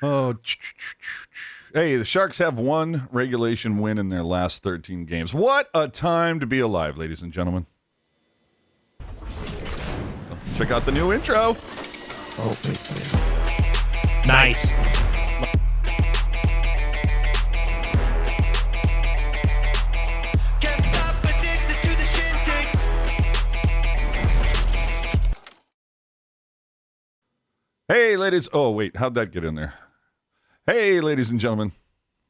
Oh, hey, the Sharks have one regulation win in their last 13 games. What a time to be alive, ladies and gentlemen. Check out the new intro. Oh, wait. Nice. Hey, ladies. Oh, wait. How'd that get in there? Hey, ladies and gentlemen.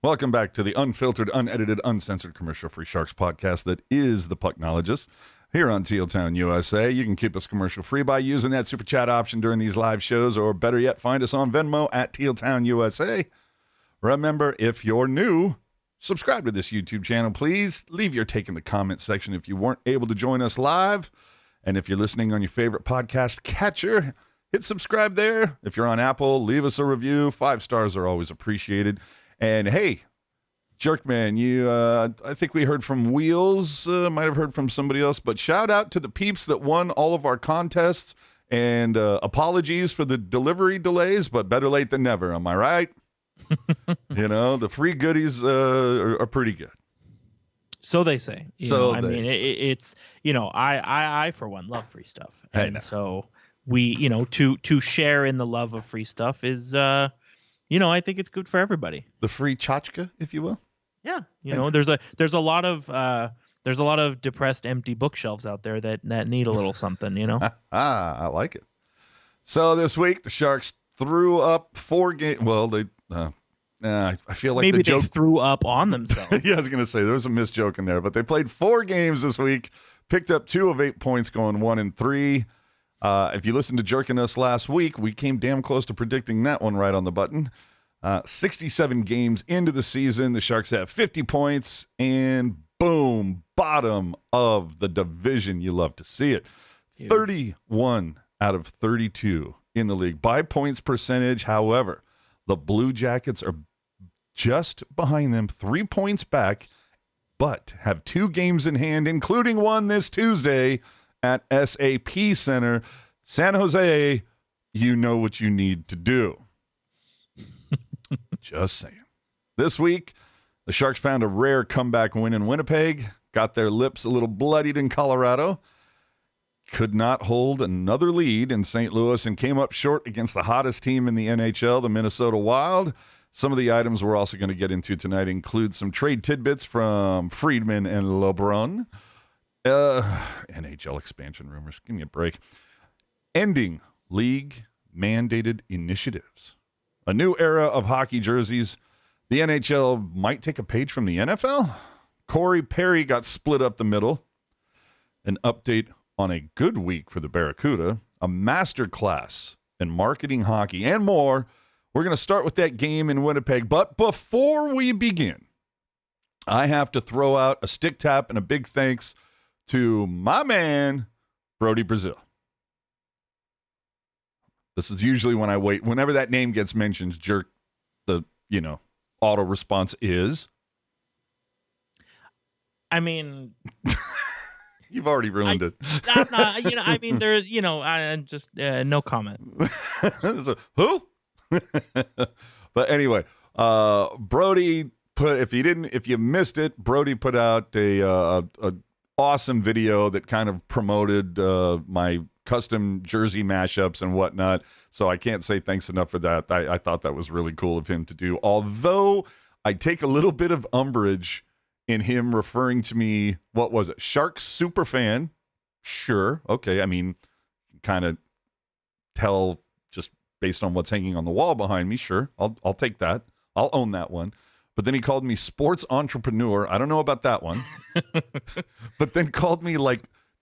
Welcome back to the unfiltered, unedited, uncensored, commercial-free Sharks podcast that is the Pucknologists here on Teal Town, USA. You can keep us commercial-free by using that super chat option during these live shows, or better yet, find us on Venmo at Teal Town, USA. Remember, if you're new, subscribe to this YouTube channel, please. Leave your take in the comment section if you weren't able to join us live. And if you're listening on your favorite podcast catcher, hit subscribe there. If you're on Apple, leave us a review. 5 stars are always appreciated. And hey, Jerkman, I think we heard from Wheels, might have heard from somebody else, but shout out to the peeps that won all of our contests, and apologies for the delivery delays, but better late than never. Am I right? You know, the free goodies are pretty good. So they say. It's, I for one love free stuff. And so we, to share in the love of free stuff is, I think it's good for everybody. The free tchotchke, if you will. Yeah. There's a lot of depressed, empty bookshelves out there that need a little something, I like it. So this week, the Sharks threw up 4 games. Well, they, I feel like maybe they threw up on themselves. Yeah, I was going to say there was a missed joke in there, but they played 4 games this week, picked up 2 of 8 points, going 1-3. If you listened to Jerking Us last week, we came damn close to predicting that one right on the button. 67 games into the season, the Sharks have 50 points, and boom, bottom of the division. You love to see it. Huge. 31 out of 32 in the league by points percentage. However, the Blue Jackets are just behind them, 3 points back, but have 2 games in hand, including one this Tuesday at SAP Center. San Jose, you know what you need to do. Just saying. This week, the Sharks found a rare comeback win in Winnipeg, got their lips a little bloodied in Colorado, could not hold another lead in St. Louis, and came up short against the hottest team in the NHL, the Minnesota Wild. Some of the items we're also going to get into tonight include some trade tidbits from Friedman and LeBrun, NHL expansion rumors, give me a break, ending league-mandated initiatives, a new era of hockey jerseys, the NHL might take a page from the NFL, Corey Perry got split up the middle, an update on a good week for the Barracuda, a masterclass in marketing hockey, and more. We're going to start with that game in Winnipeg, but before we begin, I have to throw out a stick tap and a big thanks to my man, Brody Brazil. This is usually when I wait. Whenever that name gets mentioned, jerk, the, auto response is. I mean. You've already ruined it. No comment. So, who? But anyway, Brody if you missed it, Brody put out a awesome video that kind of promoted my custom jersey mashups and whatnot. So I can't say thanks enough for that. I thought that was really cool of him to do. Although I take a little bit of umbrage in him referring to me, what was it? Sharks super fan. Sure. Okay. I mean, kind of tell just based on what's hanging on the wall behind me. Sure. I'll take that. I'll own that one. But then he called me sports entrepreneur. I don't know about that one. But then called me like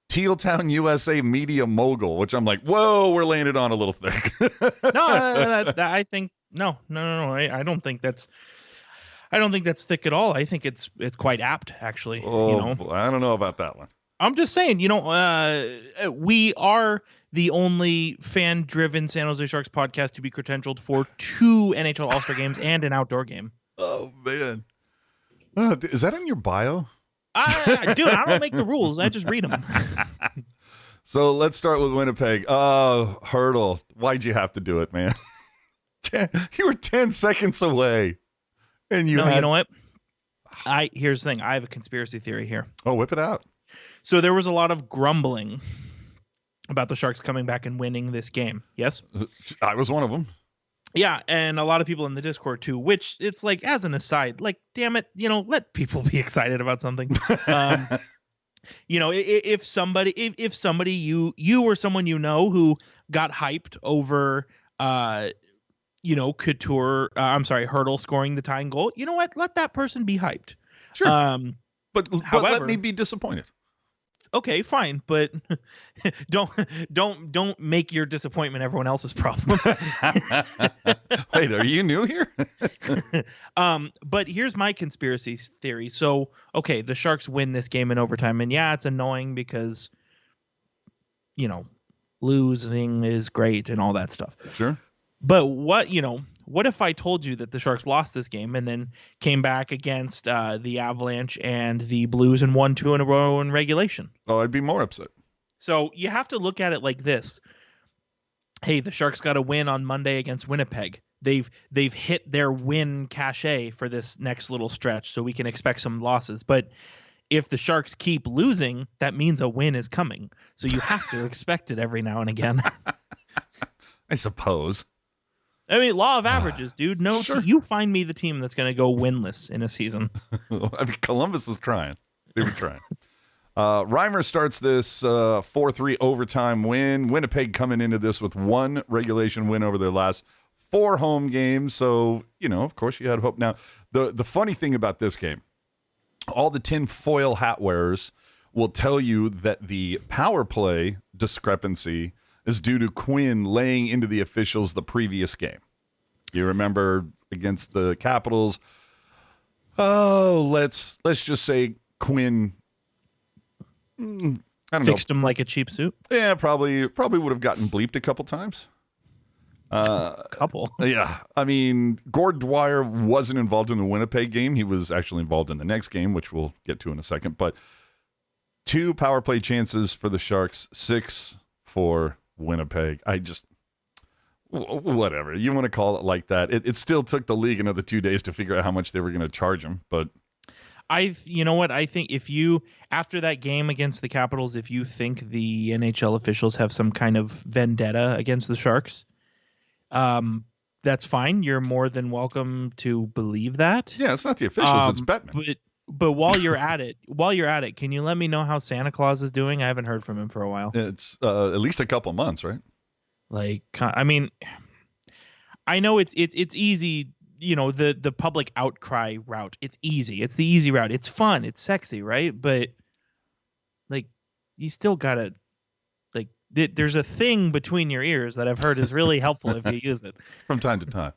Teal Town USA media mogul, which I'm like, whoa, we're laying it on a little thick. I think no. I don't think that's thick at all. I think it's quite apt, actually. Oh, I don't know about that one. I'm just saying, we are the only fan-driven San Jose Sharks podcast to be credentialed for 2 NHL All-Star games and an outdoor game. Oh, man. Is that in your bio? Dude, I don't make the rules. I just read them. So let's start with Winnipeg. Hertl, why'd you have to do it, man? You were 10 seconds away. And you know what? Here's the thing. I have a conspiracy theory here. Oh, whip it out. So there was a lot of grumbling about the Sharks coming back and winning this game. Yes? I was one of them. Yeah, and a lot of people in the Discord too, which it's like, as an aside, like, damn it, let people be excited about something. If somebody you or someone who got hyped over Hertl scoring the tying goal, you know what? Let that person be hyped. Sure. But however, let me be disappointed. Okay, fine, but don't make your disappointment everyone else's problem. Wait, are you new here? But here's my conspiracy theory. So, okay, the Sharks win this game in overtime, and yeah, it's annoying because losing is great and all that stuff. Sure. But what if I told you that the Sharks lost this game and then came back against the Avalanche and the Blues and won 2 in a row in regulation? Oh, I'd be more upset. So you have to look at it like this. Hey, the Sharks got a win on Monday against Winnipeg. They've hit their win cachet for this next little stretch, so we can expect some losses. But if the Sharks keep losing, that means a win is coming. So you have to expect it every now and again. I suppose. I mean, law of averages, dude. No, sure. You find me the team that's going to go winless in a season. I mean, Columbus was trying. They were trying. Reimer starts this 4-3 overtime win. Winnipeg coming into this with 1 regulation win over their last 4 home games. So, of course, you had hope. Now, the funny thing about this game, all the tinfoil hat wearers will tell you that the power play discrepancy is due to Quinn laying into the officials the previous game. You remember against the Capitals? Oh, let's just say Quinn. I don't know. Fixed him like a cheap suit. Yeah, probably would have gotten bleeped a couple times. Couple. Yeah, I mean, Gord Dwyer wasn't involved in the Winnipeg game. He was actually involved in the next game, which we'll get to in a second. But 2 power play chances for the Sharks, 6 for Winnipeg. Whatever you want to call it like that. It still took the league another 2 days to figure out how much they were going to charge him. But I think if after that game against the Capitals, if you think the NHL officials have some kind of vendetta against the Sharks, that's fine. You're more than welcome to believe that. Yeah, it's not the officials, it's Bettman. But while you're at it, can you let me know how Santa Claus is doing? I haven't heard from him for a while. It's at least a couple months, right? Like, I mean, I know it's easy, the public outcry route. It's easy. It's the easy route. It's fun. It's sexy, right? But like, you still gotta there's a thing between your ears that I've heard is really helpful if you use it from time to time.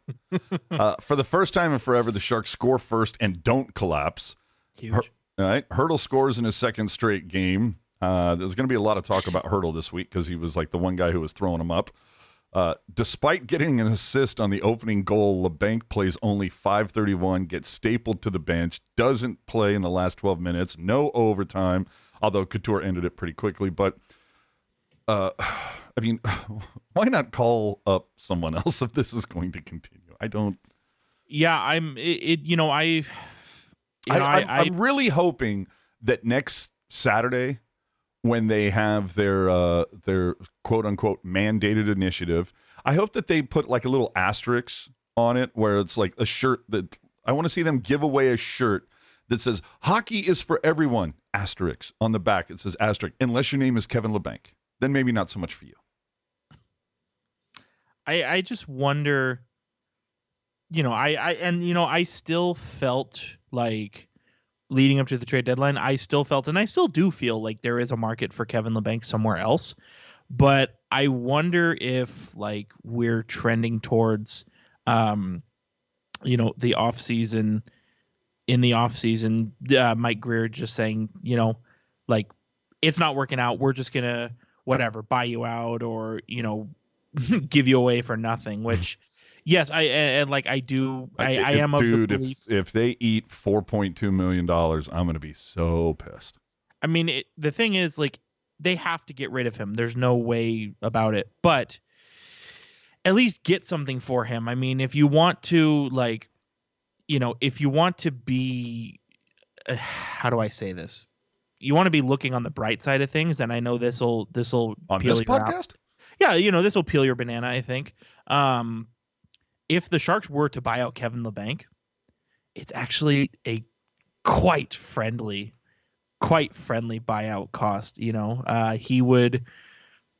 For the first time in forever, the Sharks score first and don't collapse. Huge. All right. Hertl scores in his 2nd straight game. There's going to be a lot of talk about Hertl this week because he was like the one guy who was throwing him up. Despite getting an assist on the opening goal, LeBlanc plays only 5:31, gets stapled to the bench, doesn't play in the last 12 minutes, no overtime, although Couture ended it pretty quickly. But, I mean, why not call up someone else if this is going to continue? I don't. Yeah, I'm really hoping that next Saturday, when they have their quote unquote mandated initiative, I hope that they put like a little asterisk on it where it's like a shirt that I want to see them give away a shirt that says hockey is for everyone, asterisk on the back. It says asterisk, unless your name is Kevin LeBlanc, then maybe not so much for you. I just wonder, I still felt like leading up to the trade deadline, I still felt, and I still do feel like there is a market for Kevin LeBlanc somewhere else. But I wonder if like we're trending towards, the off season. In the off season, Mike Greer just saying, like it's not working out. We're just gonna buy you out or give you away for nothing. Which, yes, I am of the belief. If they eat $4.2 million, I'm gonna be so pissed. I mean, the thing is, like, they have to get rid of him. There's no way about it. But at least get something for him. I mean, if you want to if you want to be, how do I say this? You want to be looking on the bright side of things, and I know this will on peel this your podcast. Yeah, this will peel your banana, I think. If the Sharks were to buy out Kevin Labanc, it's actually a quite friendly buyout cost. He would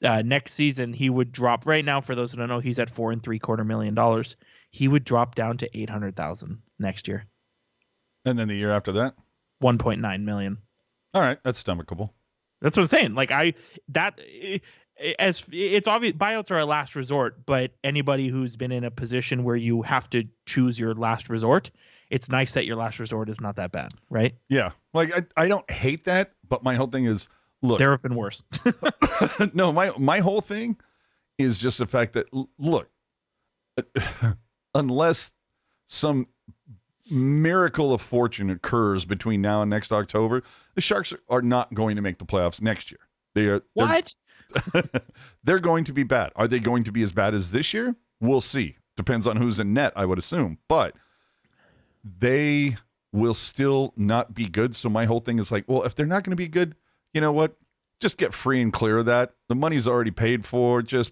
next season he would drop. Right now, for those who don't know, he's at $4.75 million. He would drop down to $800,000 next year, and then the year after that, $1.9 million. All right, that's stomachable. That's what I'm saying. As it's obvious, buyouts are a last resort, but anybody who's been in a position where you have to choose your last resort, it's nice that your last resort is not that bad, right? Yeah. I don't hate that, but my whole thing is, look. There have been worse. No, my whole thing is just the fact that, look, unless some miracle of fortune occurs between now and next October, the Sharks are not going to make the playoffs next year. What? They're going to be bad. Are they going to be as bad as this year? We'll see. Depends on who's in net, I would assume. But they will still not be good. So my whole thing is like, well, if they're not going to be good, you know what? Just get free and clear of that. The money's already paid for. Just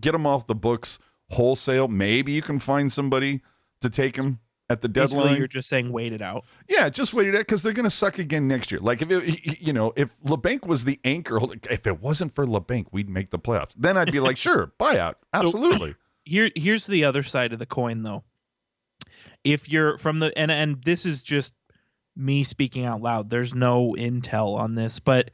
get them off the books wholesale. Maybe you can find somebody to take them at the deadline. Basically, you're just saying wait it out. Yeah, just wait it out, because they're going to suck again next year. Like, if Labanc was the anchor, if it wasn't for Labanc, we'd make the playoffs. Then I'd be like, sure, buyout, absolutely. So, here's the other side of the coin, though. If you're from the and this is just me speaking out loud. There's no intel on this, but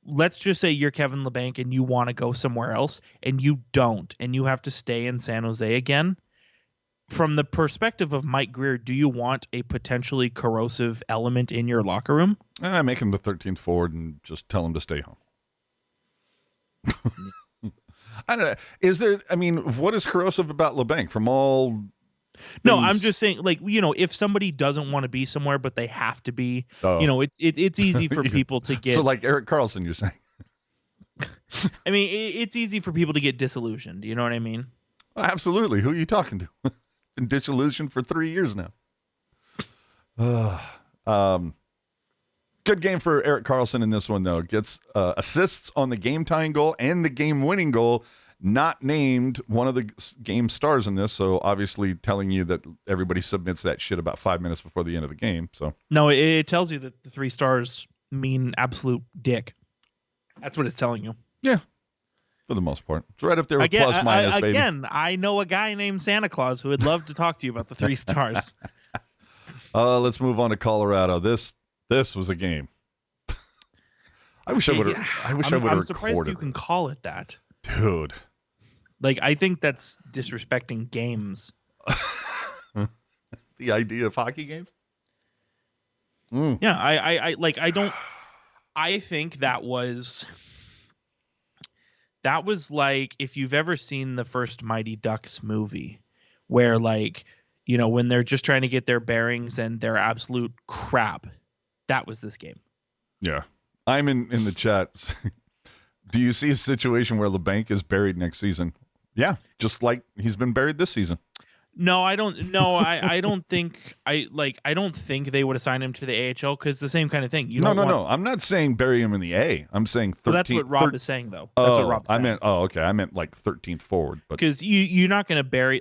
let's just say you're Kevin Labanc and you want to go somewhere else, and you don't, and you have to stay in San Jose again. From the perspective of Mike Grier, do you want a potentially corrosive element in your locker room? Make him the 13th forward and just tell him to stay home. I don't know. Is there? I mean, what is corrosive about Labanc? From all. No, I'm just saying, if somebody doesn't want to be somewhere but they have to be, it's easy for people to get. So, like Erik Karlsson, you're saying? I mean, it's easy for people to get disillusioned. You know what I mean? Absolutely. Who are you talking to? Been disillusioned for 3 years now. Good game for Erik Karlsson in this one, though. Gets assists on the game-tying goal and the game-winning goal. Not named one of the game stars in this, so obviously telling you that everybody submits that shit about 5 minutes before the end of the game. So no, it tells you that the 3 stars mean absolute dick. That's what it's telling you. Yeah. For the most part. It's right up there with plus minus, baby. Again, I know a guy named Santa Claus who would love to talk to you about the 3 stars. Let's move on to Colorado. This was a game. I wish I would have recorded. I'm surprised you can call it that. Dude. I think that's disrespecting games. The idea of hockey games? Yeah, I think that was like, if you've ever seen the first Mighty Ducks movie, where when they're just trying to get their bearings and they're absolute crap. That was this game. Yeah. I'm in the chat. Do you see a situation where Labanc is buried next season? Yeah, just like he's been buried this season. No, I don't. No, I don't think. I don't think they would assign him to the AHL, because the same kind of thing. No. I'm not saying bury him in the A. I'm saying 13th. Well, that's what Rob is saying, though. That's what Rob's saying. Okay. I meant like 13th forward, but because you're not going to bury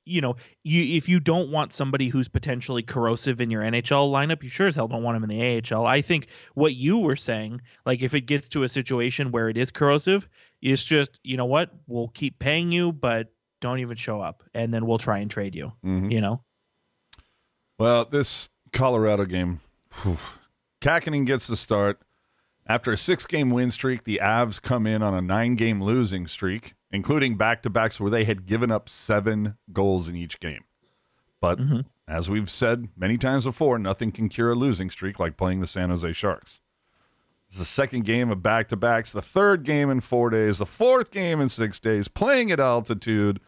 if you don't want somebody who's potentially corrosive in your NHL lineup, you sure as hell don't want him in the AHL. I think what you were saying, if it gets to a situation where it is corrosive, it's just, you know what, we'll keep paying you, but don't even show up, and then we'll try and trade you. Mm-hmm. Well, this Colorado game, Kakkonen gets the start. After a 6-game win streak, the Avs come in on a 9-game losing streak, including back-to-backs where they had given up 7 goals in each game. But as we've said many times before, nothing can cure a losing streak like playing the San Jose Sharks. It's the 2nd game of back-to-backs, the 3rd game in 4 days, the 4th game in 6 days, playing at altitude.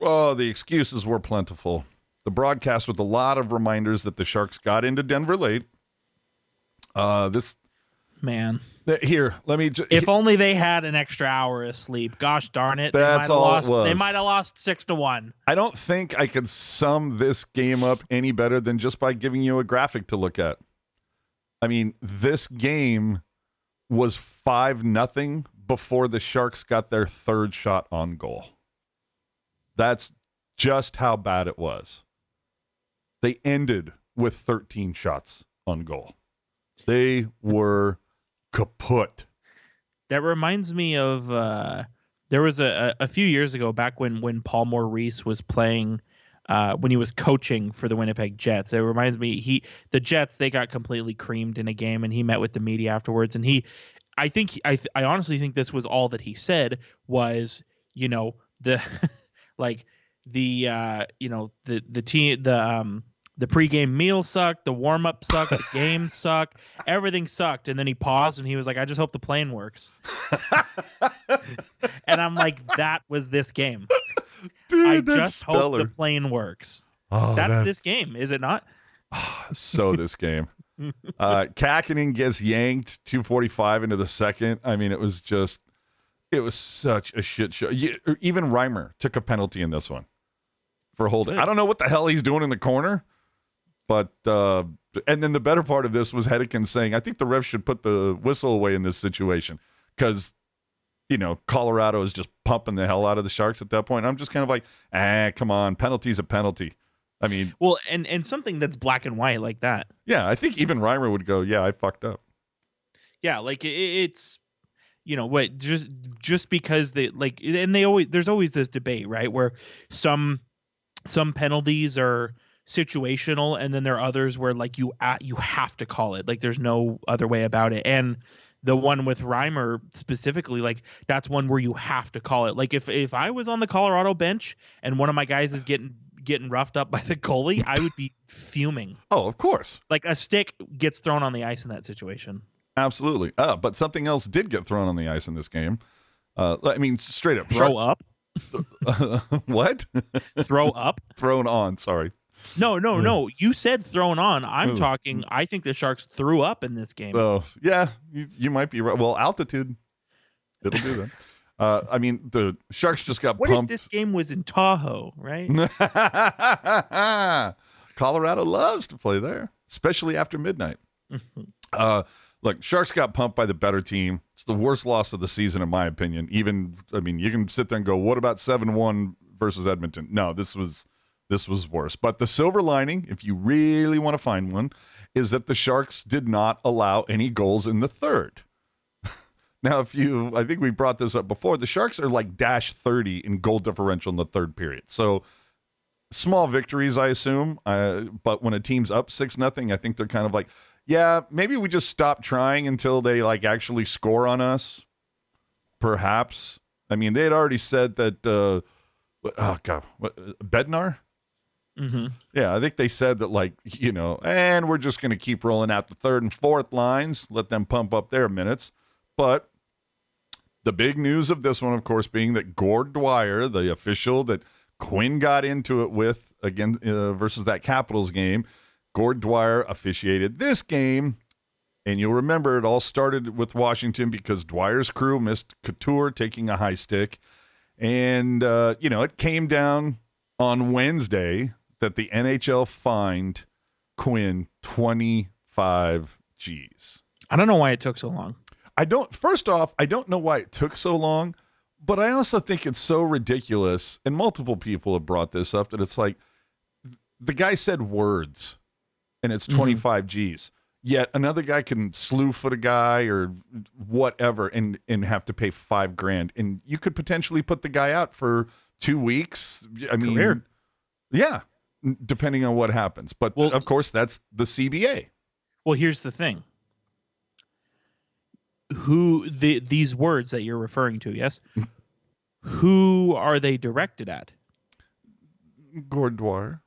Oh, the excuses were plentiful. The broadcast with a lot of reminders that the Sharks got into Denver late. Here, let me. If only they had an extra hour of sleep. Gosh darn it! That's all it was. They might have lost 6-1. I don't think I could sum this game up any better than just by giving you a graphic to look at. I mean, this game was 5-0 before the Sharks got their third shot on goal. That's just how bad it was. They ended with 13 shots on goal. They were kaput. That reminds me of there was a few years ago, back when Paul Maurice was playing, when he was coaching for the Winnipeg Jets. It reminds me, the Jets, they got completely creamed in a game, and he met with the media afterwards, and I honestly think this was all that he said was, the like the team, the pregame meal sucked, the warm-up sucked, the game sucked, everything sucked. And then he paused and he was like, I just hope the plane works. And I'm like, that was this game. Dude, I that's just hope the plane works. Oh, that's this game, is it not? So this game. Kakinen gets yanked 2:45 into the second. I mean, it was such a shit show. Even Reimer took a penalty in this one for holding. I don't know what the hell he's doing in the corner. But, and then the better part of this was Hedeken saying, I think the refs should put the whistle away in this situation because, Colorado is just pumping the hell out of the Sharks at that point. I'm just kind of like, come on, penalty's a penalty. I mean. Well, and something that's black and white like that. Yeah, I think even Reimer would go, yeah, I fucked up. Yeah, like it's, what, just because and there's always this debate, right, where some penalties are situational, and then there are others where like you have to call it, like there's no other way about it. And the one with Reimer specifically, like that's one where you have to call it. Like if I was on the Colorado bench and one of my guys is getting roughed up by the goalie, I would be fuming. Oh, of course. Like a stick gets thrown on the ice in that situation. Absolutely. But something else did get thrown on the ice in this game. I mean, straight up. Throw up? What? Throw up? Thrown on, sorry. No. You said thrown on. I'm talking. I think the Sharks threw up in this game. Oh, yeah, you might be right. Well, altitude, it'll do that. I mean, the Sharks just got pumped. What if this game was in Tahoe, right? Colorado loves to play there, especially after midnight. Look, Sharks got pumped by the better team. It's the worst loss of the season, in my opinion. You can sit there and go, what about 7-1 versus Edmonton? No, this was worse. But the silver lining, if you really want to find one, is that the Sharks did not allow any goals in the third. Now, I think we brought this up before, the Sharks are like -30 in goal differential in the third period. So small victories, I assume. But when a team's up 6-0, I think they're kind of like, yeah, maybe we just stop trying until they like actually score on us. Perhaps. I mean, they had already said that, Bednar? Mm-hmm. Yeah, I think they said that, like, and we're just going to keep rolling out the third and fourth lines, let them pump up their minutes. But the big news of this one, of course, being that Gord Dwyer, the official that Quinn got into it with again versus that Capitals game, Gord Dwyer officiated this game. And you'll remember it all started with Washington because Dwyer's crew missed Couture taking a high stick. And, it came down on Wednesday that the NHL fined Quinn 25 G's. I don't know why it took so long. First off, I don't know why it took so long, but I also think it's so ridiculous, and multiple people have brought this up, that it's like, the guy said words, and it's 25 G's. Yet another guy can slew foot a guy or whatever and have to pay $5,000, and you could potentially put the guy out for 2 weeks. I mean, career. Yeah, depending on what happens. But of course, that's the CBA. Well, here's the thing. These words that you're referring to, yes? Who are they directed at? Gord Dwyer.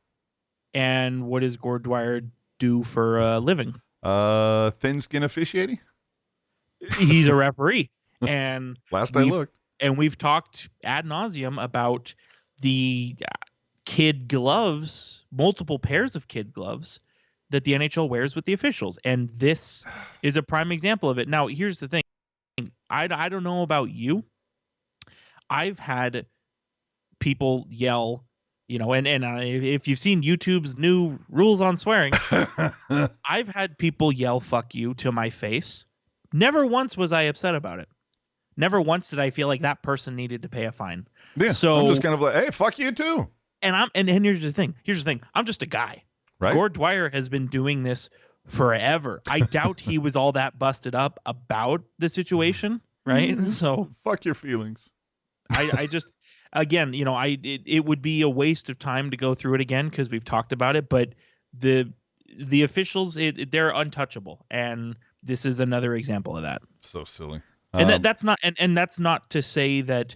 And what does Gord Dwyer do for a living? Thin skin officiating. He's a referee, and last I looked, and we've talked ad nauseum about the kid gloves, multiple pairs of kid gloves that the NHL wears with the officials, and this is a prime example of it. Now, here's the thing: I don't know about you. I've had people yell, and if you've seen YouTube's new rules on swearing, I've had people yell "fuck you" to my face. Never once was I upset about it. Never once did I feel like that person needed to pay a fine. Yeah, so I'm just kind of like, hey, fuck you too. And here's the thing. I'm just a guy. Right. Gord Dwyer has been doing this forever. I doubt he was all that busted up about the situation, right? So fuck your feelings. I just, again, it would be a waste of time to go through it again because we've talked about it. But the officials, they're untouchable, and this is another example of that. So silly. And that's not, and that's not to say that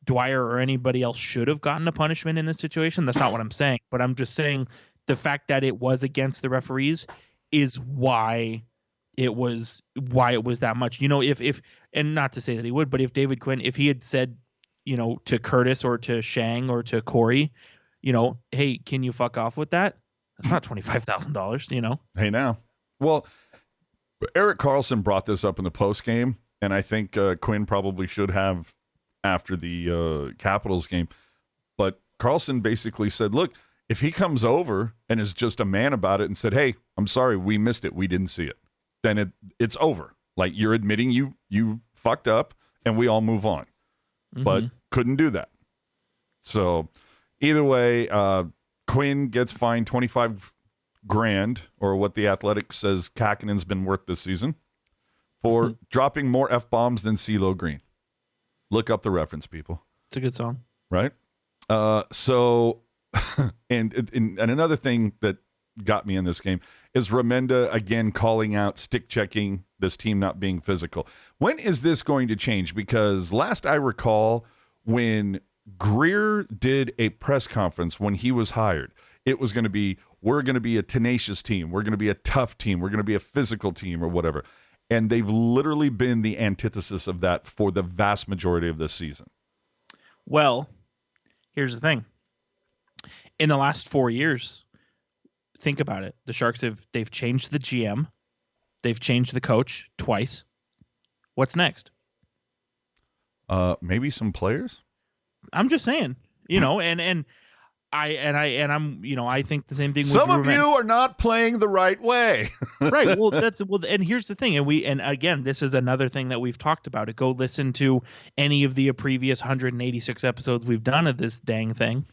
Dwyer or anybody else should have gotten a punishment in this situation. That's not what I'm saying. But I'm just saying the fact that it was against the referees is why it was that much. If and not to say that he would, but if David Quinn, if he had said, to Curtis or to Shang or to Corey, hey, can you fuck off with that? That's not $25,000, Hey, now. Well, Erik Karlsson brought this up in the post game, and I think Quinn probably should have after the Capitals game. But Karlsson basically said, look, if he comes over and is just a man about it and said, hey, I'm sorry, we missed it, we didn't see it, then it's over. Like, you're admitting you fucked up, and we all move on. Mm-hmm. But couldn't do that. So either way, Quinn gets fined $25,000, or what the Athletic says Kakinen's been worth this season, for dropping more F-bombs than CeeLo Green. Look up the reference, people. It's a good song. Right? So, and another thing that got me in this game is Remenda again calling out stick checking, this team not being physical. When is this going to change? Because last I recall, when Greer did a press conference when he was hired, it was going to be, we're going to be a tenacious team. We're going to be a tough team. We're going to be a physical team or whatever. And they've literally been the antithesis of that for the vast majority of this season. Well, here's the thing. In the last 4 years, think about it. The Sharks they've changed the GM. They've changed the coach twice. What's next? Maybe some players? I'm just saying, and I think the same thing. Some of you are not playing the right way. Right. Well, and here's the thing. And again, this is another thing that we've talked about. Go listen to any of the previous 186 episodes we've done of this dang thing.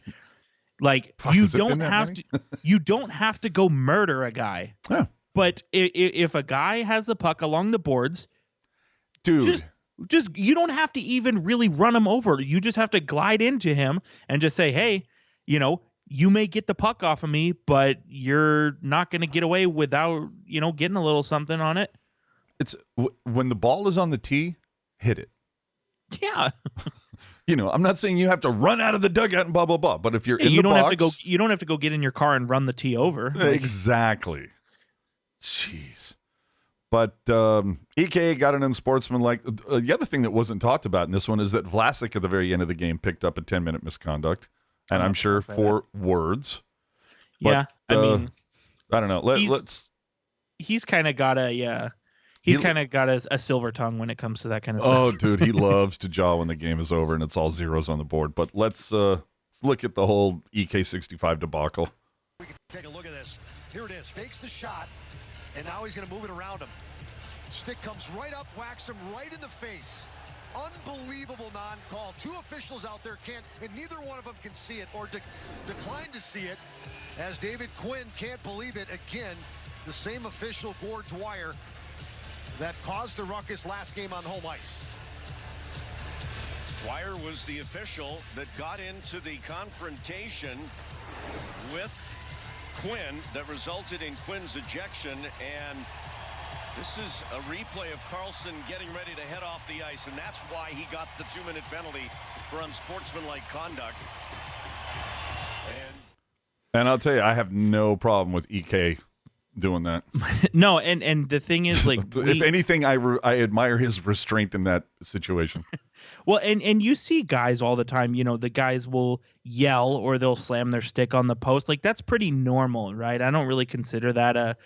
Like, you don't have to go murder a guy. Yeah. But if a guy has the puck along the boards, dude, just you don't have to even really run him over. You just have to glide into him and just say, hey, you may get the puck off of me, but you're not going to get away without, getting a little something on it. It's when the ball is on the tee, hit it. Yeah. I'm not saying you have to run out of the dugout and blah, blah, blah. But if you're in the box. You don't have to go get in your car and run the tee over. Exactly. Jeez. But EK got an unsportsmanlike. The other thing that wasn't talked about in this one is that Vlasic at the very end of the game picked up a 10-minute misconduct. And I'm sure for words. But, yeah, I don't know. Let's. He's kind of got a silver tongue when it comes to that kind of stuff. Oh, dude, he loves to jaw when the game is over and it's all zeros on the board. But let's look at the whole EK65 debacle. We can take a look at this. Here it is. Fakes the shot, and now he's going to move it around him. Stick comes right up, whacks him right in the face. Unbelievable non-call. Two officials out there can't, and neither one of them can see it or decline to see it, as David Quinn can't believe it again. The same official, Gord Dwyer, that caused the ruckus last game on home ice. Dwyer was the official that got into the confrontation with Quinn that resulted in Quinn's ejection, and this is a replay of Karlsson getting ready to head off the ice, and that's why he got the 2-minute penalty for unsportsmanlike conduct. And I'll tell you, I have no problem with EK doing that. No, and the thing is, like, if anything, I admire his restraint in that situation. Well, and you see guys all the time, the guys will yell or they'll slam their stick on the post. Like, that's pretty normal, right? I don't really consider that a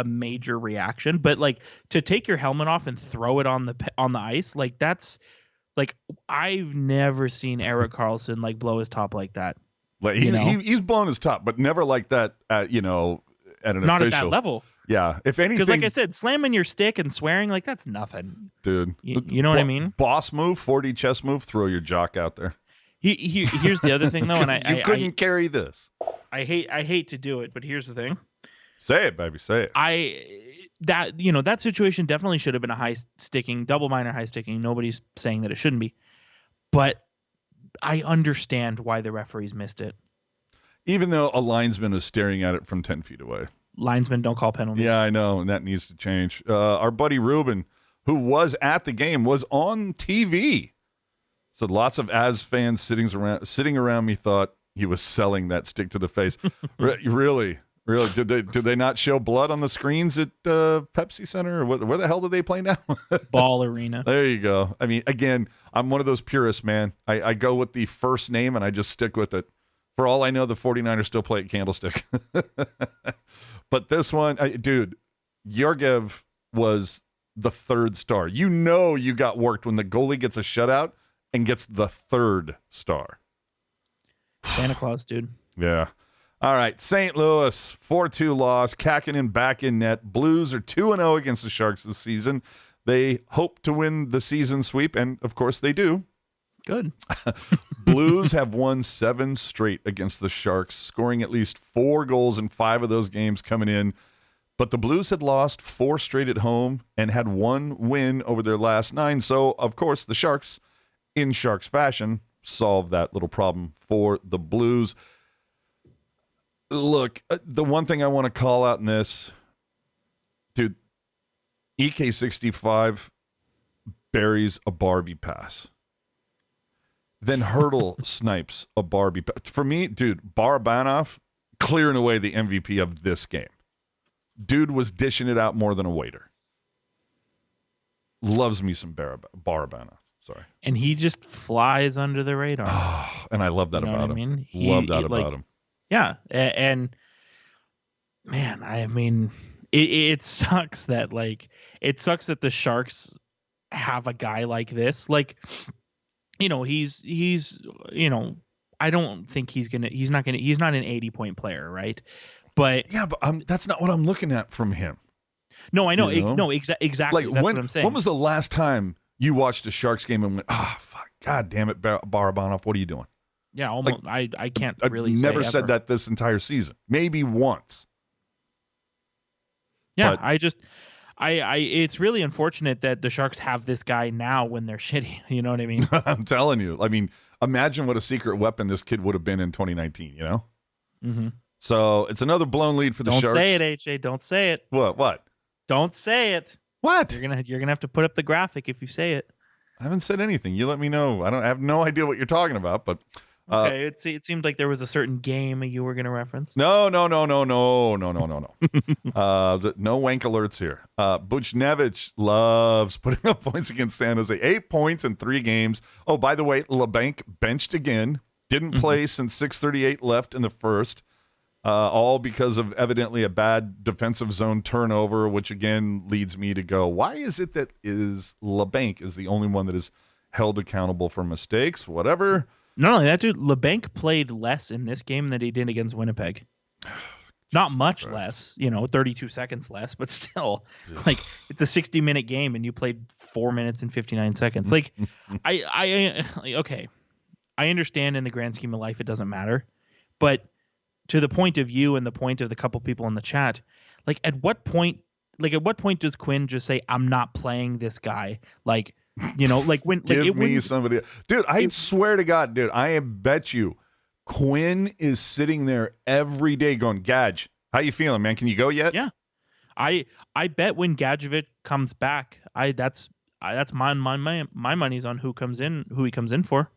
major reaction, but like to take your helmet off and throw it on the ice, like that's like, I've never seen Erik Karlsson like blow his top like that. Like he's blown his top, but never like that at an not official. At that level. Yeah, if anything, because like I said, slamming your stick and swearing, like, that's nothing, dude. You know what I mean? Boss move, 4D chess move, throw your jock out there. Here's the other thing, though, and I couldn't carry this. I hate to do it, but here's the thing. Say it, baby, say it. That situation definitely should have been a high sticking, double minor high sticking. Nobody's saying that it shouldn't be, but I understand why the referees missed it. Even though a linesman was staring at it from 10 feet away. Linesmen don't call penalties. Yeah, I know, and that needs to change. Our buddy Ruben, who was at the game, was on TV. So lots of As fans sitting around me thought he was selling that stick to the face. Really? Did they not show blood on the screens at Pepsi Center? Or where the hell do they play now? Ball Arena. There you go. I mean, again, I'm one of those purists, man. I go with the first name, and I just stick with it. For all I know, the 49ers still play at Candlestick. But this one, dude, Georgiev was the third star. You got worked when the goalie gets a shutout and gets the third star. Santa Claus, dude. Yeah. All right, St. Louis, 4-2 loss. Kakinen back in net. Blues are 2-0 against the Sharks this season. They hope to win the season sweep, and, of course, they do. Good. Blues have won 7 straight against the Sharks, scoring at least 4 goals in 5 of those games coming in. But the Blues had lost 4 straight at home and had 1 win over their last 9. So, of course, the Sharks, in Sharks fashion, solved that little problem for the Blues. Look, the one thing I want to call out in this, dude, EK65 buries a Barbie pass. Then Hertl snipes a Barbie. For me, dude, Barabanov clearing away the MVP of this game. Dude was dishing it out more than a waiter. Loves me some Barabanov. Sorry. And he just flies under the radar. Oh, and I love that about him. I mean? Love that about him. Yeah. And man, I mean, it sucks that the Sharks have a guy like this. Like, he's I don't think he's not an 80-point player, right? But yeah, but that's not what I'm looking at from him. No, I know. Exactly. Like, that's what I'm saying. When was the last time you watched a Sharks game and went, fuck, God damn it, Barabanov, what are you doing? Yeah, almost. Like, I can't really. I've never say said ever. that this entire season. Maybe once. Yeah, but it's really unfortunate that the Sharks have this guy now when they're shitty. You know what I mean? I'm telling you. I mean, imagine what a secret weapon this kid would have been in 2019, you know? Mm-hmm. So it's another blown lead for the Sharks. Don't say it, HA. Don't say it. What? Don't say it. What? You're gonna have to put up the graphic if you say it. I haven't said anything. You let me know. I have no idea what you're talking about, but okay, it seemed like there was a certain game you were going to reference. No. No wank alerts here. Buchnevich loves putting up points against San Jose. 8 points in 3 games. Oh, by the way, LeBanc benched again. Didn't play since 6:38 left in the first. All because of evidently a bad defensive zone turnover, which again leads me to go, why is it that LeBanc is the only one that is held accountable for mistakes? Whatever. Not only that, dude, LeBanc played less in this game than he did against Winnipeg. Not much less, 32 seconds less, but still, like, it's a 60-minute game and you played 4 minutes and 59 seconds. Like, okay, I understand in the grand scheme of life it doesn't matter, but to the point of you and the point of the couple people in the chat, at what point does Quinn just say, I'm not playing this guy? Like, when give me somebody, dude. I swear to God, dude, I bet you Quinn is sitting there every day going, Gadge, how you feeling, man? Can you go yet? Yeah, I bet when Gadjevich comes back, that's my money's on who he comes in for.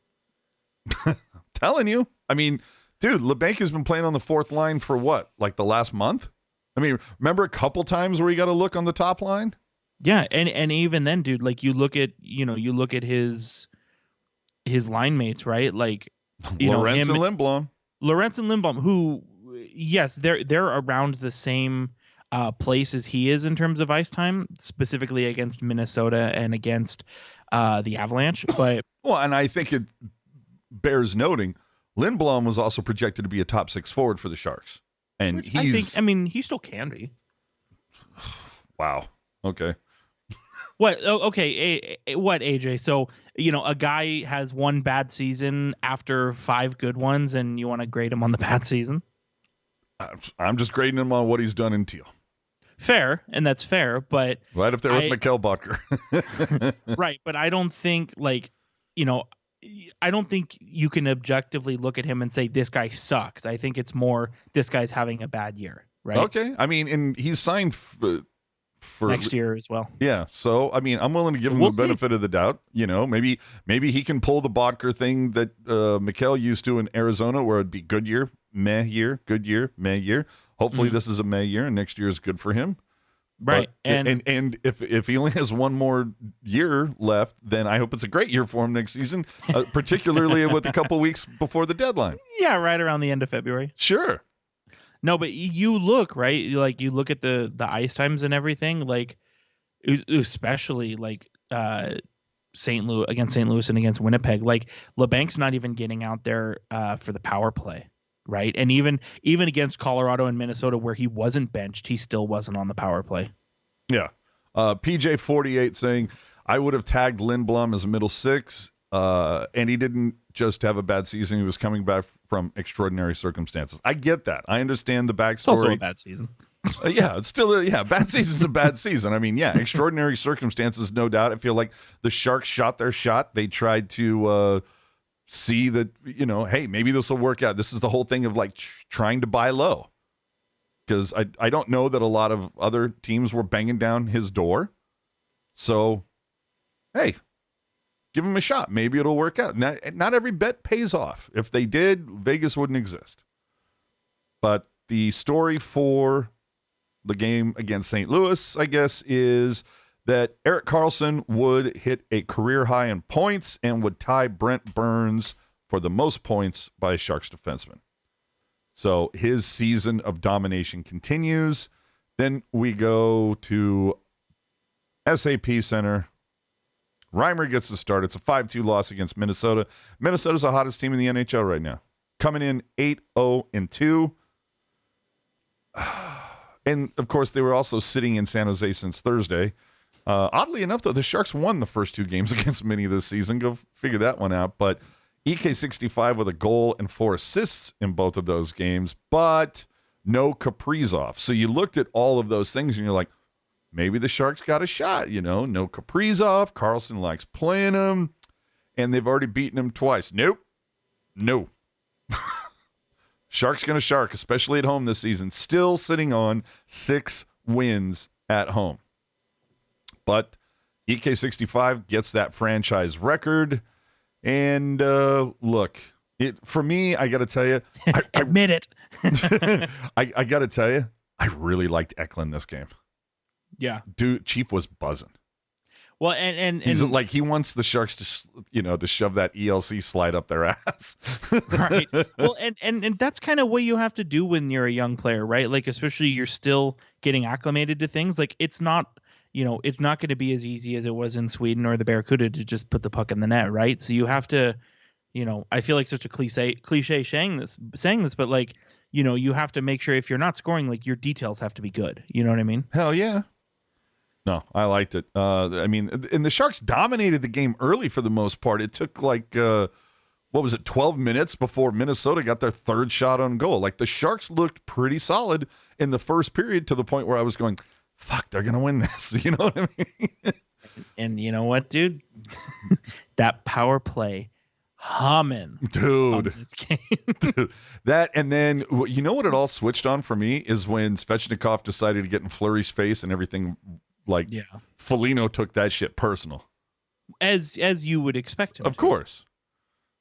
Telling you, I mean, dude, LeBanc has been playing on the 4th line for what, like the last month? I mean, remember a couple times where he got a look on the top line? Yeah, and even then, dude, like you look at his line mates, right? Like Lorentz and Lindblom. Lorentz and Lindblom, who, yes, they're around the same place as he is in terms of ice time, specifically against Minnesota and against the Avalanche. But well, and I think it bears noting, Lindblom was also projected to be a top 6 forward for the Sharks, and he still can be. Wow. Okay. What? Okay. What, AJ? So, a guy has one bad season after 5 good ones, and you want to grade him on the bad season? I'm just grading him on what he's done in Teal. Fair, and that's fair, but right up there with Mikkel Boedker. Right, but I don't think I don't think you can objectively look at him and say this guy sucks. I think it's more this guy's having a bad year, right? Okay, I mean, and he's signed for next year as well. Yeah, so I mean, I'm willing to give him the benefit of the doubt. Maybe he can pull the Boedker thing that Mikkel used to in Arizona, where it'd be good year, meh year, good year, meh year. Hopefully, this is a meh year, and next year is good for him. Right, but, and if he only has one more year left, then I hope it's a great year for him next season, particularly with a couple weeks before the deadline. Yeah, right around the end of February. Sure. No, but you look, right? Like you look at the ice times and everything, like especially like St. Louis against St. Louis and against Winnipeg. Like LeBank's not even getting out there for the power play, right? And even against Colorado and Minnesota, where he wasn't benched, he still wasn't on the power play. Yeah. PJ48 saying, I would have tagged Lindblom as a middle 6, and he didn't just have a bad season. He was coming back from extraordinary circumstances. I get that. I understand the backstory. It's also a bad season. Yeah, it's still bad season's a bad season. I mean, yeah, extraordinary circumstances, no doubt. I feel like the Sharks shot their shot. They tried to see that, hey, maybe this will work out. This is the whole thing of like trying to buy low. Because I don't know that a lot of other teams were banging down his door. So, hey, give him a shot. Maybe it'll work out. Not every bet pays off. If they did, Vegas wouldn't exist. But the story for the game against St. Louis, I guess, is that Erik Karlsson would hit a career high in points and would tie Brent Burns for the most points by a Sharks defenseman. So his season of domination continues. Then we go to SAP Center. Reimer gets the start. It's a 5-2 loss against Minnesota. Minnesota's the hottest team in the NHL right now. Coming in 8-0-2. And, of course, they were also sitting in San Jose since Thursday. Oddly enough, though, the Sharks won the first 2 games against Mini this season. Go figure that one out. But EK65 with a goal and 4 assists in both of those games, but no Kaprizov. So you looked at all of those things and you're like, maybe the Sharks got a shot, no Kaprizov. Karlsson likes playing him, and they've already beaten him twice. Nope. No. Sharks going to shark, especially at home this season. Still sitting on 6 wins at home. But EK65 gets that franchise record. And look, for me, I got to tell you, admit it. I got to tell you, I really liked Eklund this game. Yeah, dude, Chief was buzzing. Well, and he's like he wants the Sharks to shove that ELC slide up their ass. Right. Well, and that's kind of what you have to do when you're a young player, right? Like especially you're still getting acclimated to things. Like it's not going to be as easy as it was in Sweden or the Barracuda to just put the puck in the net, right? So you have to, I feel like such a cliche saying this, but like, you have to make sure if you're not scoring, like your details have to be good. You know what I mean? Hell yeah. No, I liked it. I mean, and the Sharks dominated the game early for the most part. It took like, 12 minutes before Minnesota got their 3rd shot on goal. Like the Sharks looked pretty solid in the first period to the point where I was going, fuck, they're going to win this. You know what I mean? And you know what, dude? That power play humming. Dude. This game. Dude. That, and then, you know what it all switched on for me is when Svechnikov decided to get in Fleury's face and everything, like, yeah. Foligno took that shit personal. As you would expect him Of course.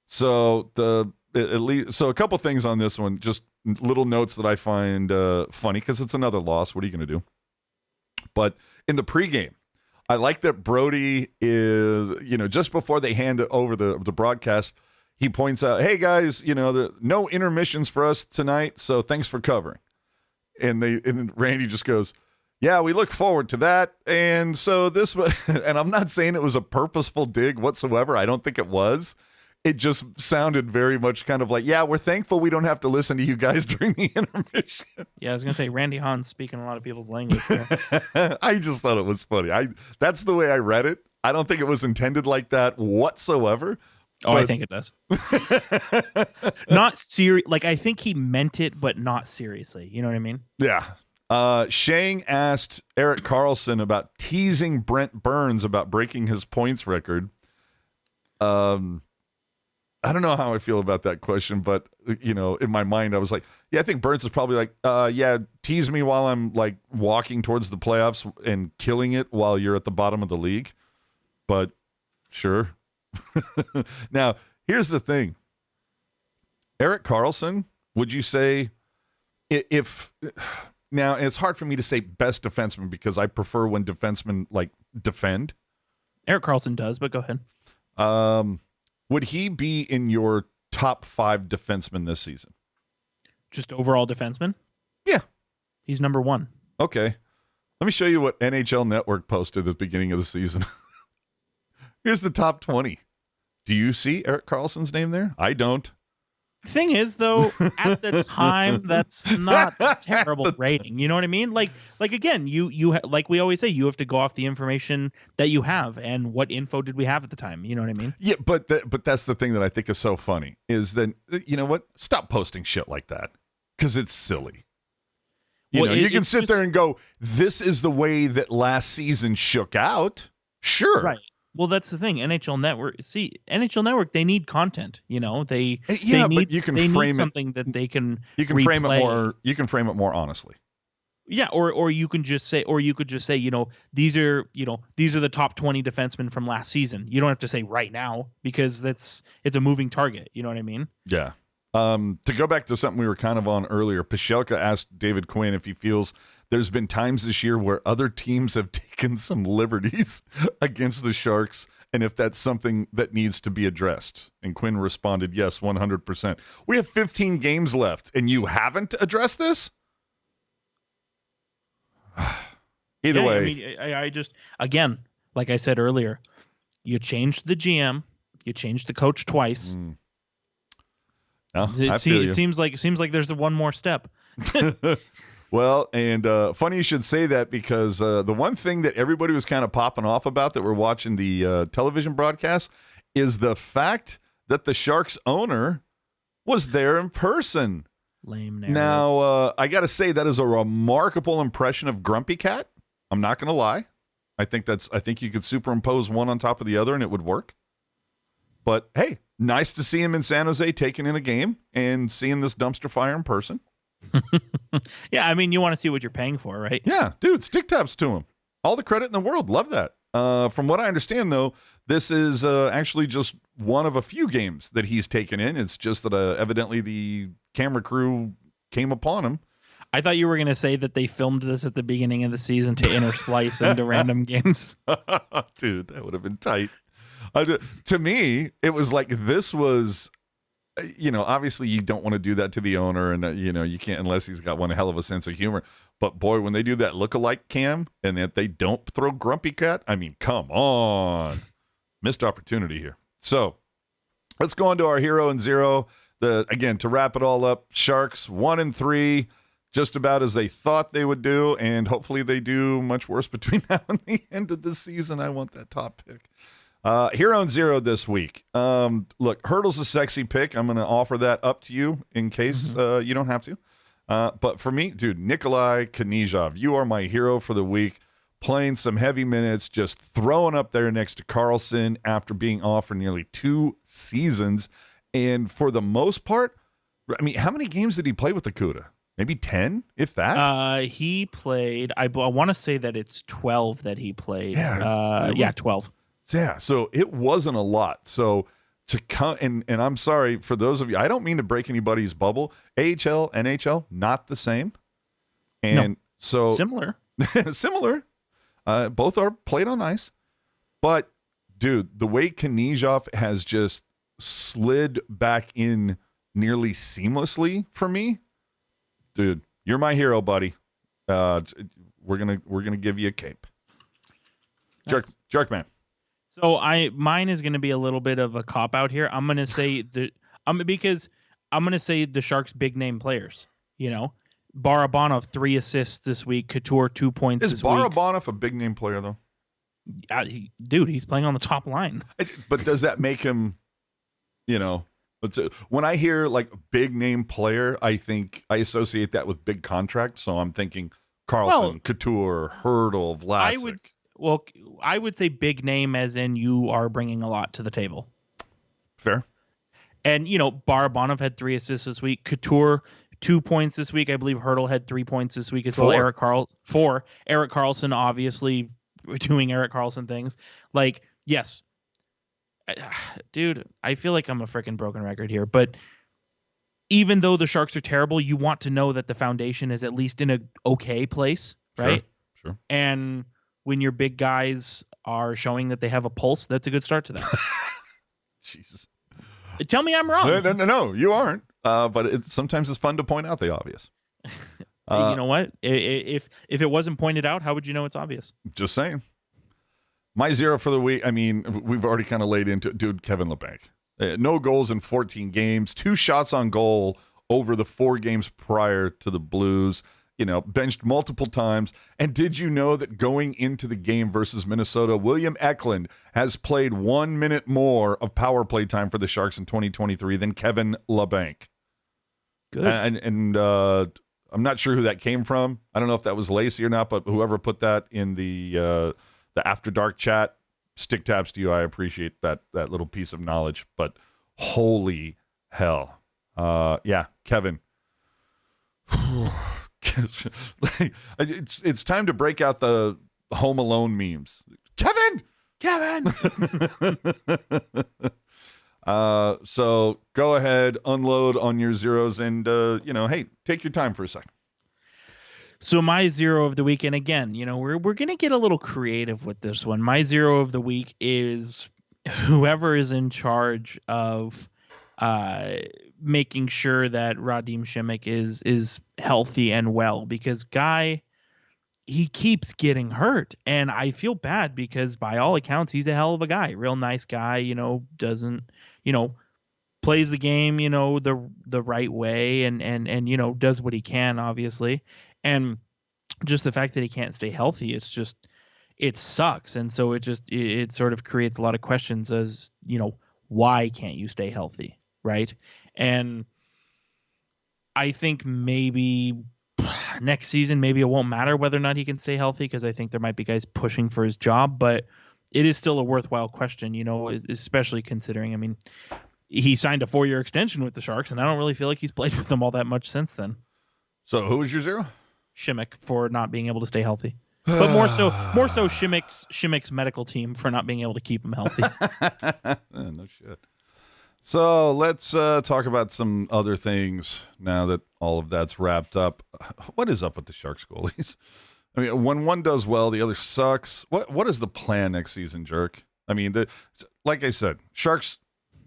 So, a couple things on this one, just little notes that I find funny, because it's another loss. What are you going to do? But in the pregame, I like that Brody is, just before they hand it over the broadcast, he points out, hey, guys, no intermissions for us tonight, so thanks for covering. And Randy just goes, yeah, we look forward to that. And so this was, and I'm not saying it was a purposeful dig whatsoever. I don't think it was. It just sounded very much kind of like, yeah, we're thankful we don't have to listen to you guys during the intermission. Yeah, I was going to say, Randy Hahn's speaking a lot of people's language. I just thought it was funny. That's the way I read it. I don't think it was intended like that whatsoever. Oh, I think it does. Not serious. Like, I think he meant it, but not seriously. You know what I mean? Yeah. Shang asked Erik Karlsson about teasing Brent Burns about breaking his points record. I don't know how I feel about that question, but, in my mind, I was like, yeah, I think Burns is probably like, yeah, tease me while I'm, like, walking towards the playoffs and killing it while you're at the bottom of the league. But, sure. Now, here's the thing. Erik Karlsson, would you say, now, it's hard for me to say best defenseman because I prefer when defensemen, like, defend. Erik Karlsson does, but go ahead. Would he be in your top 5 defensemen this season? Just overall defenseman? Yeah. He's number 1. Okay. Let me show you what NHL Network posted at the beginning of the season. Here's the top 20. Do you see Erik Karlsson's name there? I don't. Thing is, though, at the time, that's not a terrible rating. You know what I mean? Like again, you like we always say, you have to go off the information that you have, and what info did we have at the time? You know what I mean? Yeah, but that's the thing that I think is so funny is that, you know what? Stop posting shit like that because it's silly. You can sit there and go, "This is the way that last season shook out." Sure, right. Well, that's the thing. NHL Network, they need content. They need, but you can frame something that they can. You can frame it more. You can frame it more honestly. Yeah, or you can just say, these are the top 20 defensemen from last season. You don't have to say right now because it's a moving target. You know what I mean? Yeah. To go back to something we were kind of on earlier, Pashelka asked David Quinn if he feels there's been times this year where other teams have taken some liberties against the Sharks, and if that's something that needs to be addressed. And Quinn responded, yes, 100%. We have 15 games left, and you haven't addressed this? Either way. I mean, I just, again, like I said earlier, you changed the GM, you changed the coach twice. No, it seems like there's one more step. Well, and funny you should say that because the one thing that everybody was kind of popping off about that we're watching the television broadcast is the fact that the Sharks owner was there in person. Lame narrative. Now, I got to say that is a remarkable impression of Grumpy Cat. I'm not going to lie. I think you could superimpose one on top of the other and it would work. But hey, nice to see him in San Jose taking in a game and seeing this dumpster fire in person. Yeah, I mean, you want to see what you're paying for, right? Yeah, dude, stick taps to him. All the credit in the world. Love that. From what I understand, though, this is actually just one of a few games that he's taken in. It's just that evidently the camera crew came upon him. I thought you were going to say that they filmed this at the beginning of the season to intersplice into random games. Dude, that would have been tight. To me, it was like this was... obviously you don't want to do that to the owner and, you can't unless he's got one hell of a sense of humor. But, boy, when they do that look-alike cam and that they don't throw Grumpy Cat, I mean, come on. Missed opportunity here. So let's go on to our hero and zero. Again, to wrap it all up, Sharks 1-3, just about as they thought they would do, and hopefully they do much worse between now and the end of the season. I want that top pick. Hero and zero this week. Look, Hertl's a sexy pick. I'm going to offer that up to you in case you don't have to. But for me, dude, Nikolai Knyzhov, you are my hero for the week. Playing some heavy minutes, just throwing up there next to Karlsson after being off for nearly 2 seasons. And for the most part, I mean, how many games did he play with the Cuda? Maybe 10, if that? He played, I want to say that it's 12 that he played. 12. Yeah, so it wasn't a lot. So to come and I'm sorry for those of you, I don't mean to break anybody's bubble. AHL, NHL, not the same. And no, so similar. similar. Both are played on ice. But, dude, the way Knyzhov has just slid back in nearly seamlessly for me, dude, you're my hero, buddy. We're gonna give you a cape. Nice. Jerk man. So mine is going to be a little bit of a cop out here. I'm going to say because I'm going to say the Sharks' big name players. Barabanov 3 assists this week. Couture 2 points this week. Is Barabanov a big name player though? He's playing on the top line. But does that make him? When I hear like big name player, I associate that with big contract. So I'm thinking Karlsson, Couture, Hertl, Vlasic. I would say big name as in you are bringing a lot to the table. Fair. And, Barabanov had 3 assists this week. Couture, 2 points this week. I believe Hertl had 3 points this week as well. 4. Erik Karlsson, obviously doing Erik Karlsson things. Like, yes. Dude, I feel like I'm a freaking broken record here. But even though the Sharks are terrible, you want to know that the foundation is at least in a okay place, right? Sure. And when your big guys are showing that they have a pulse, that's a good start to that. Jesus. Tell me I'm wrong. No, you aren't. But sometimes it's fun to point out the obvious. You know what? If it wasn't pointed out, how would you know it's obvious? Just saying. My 0 for the week, I mean, we've already kind of laid into it. Dude, Kevin Labanc. No goals in 14 games. 2 shots on goal over the 4 games prior to the Blues. Benched multiple times. And did you know that going into the game versus Minnesota, William Eklund has played 1 minute more of power play time for the Sharks in 2023 than Kevin Labanc? Good. And I'm not sure who that came from. I don't know if that was Lacey or not, but whoever put that in the After Dark chat, stick taps to you. I appreciate that little piece of knowledge. But holy hell. Yeah, Kevin. It's time to break out the Home Alone memes. Kevin. So go ahead, unload on your zeros, and hey, take your time for a second. So my 0 of the week, and again, we're gonna get a little creative with this one. My 0 of the week is whoever is in charge of making sure that Radim Šimić is healthy and well, because Guy, he keeps getting hurt, and I feel bad because by all accounts he's a hell of a guy, real nice guy, doesn't, plays the game, the right way, and does what he can, obviously, and just the fact that he can't stay healthy, it sucks, and so it sort of creates a lot of questions as why can't you stay healthy? Right. And I think maybe next season, maybe it won't matter whether or not he can stay healthy, because I think there might be guys pushing for his job, but it is still a worthwhile question, especially considering, I mean, he signed a 4-year extension with the Sharks, and I don't really feel like he's played with them all that much since then. So who was your 0? Šimić for not being able to stay healthy. But more so Šimić's medical team for not being able to keep him healthy. No shit. So let's talk about some other things now that all of that's wrapped up. What is up with the Sharks goalies? I mean, when one does well, the other sucks. What is the plan next season, Jerk? I mean, like I said, Sharks,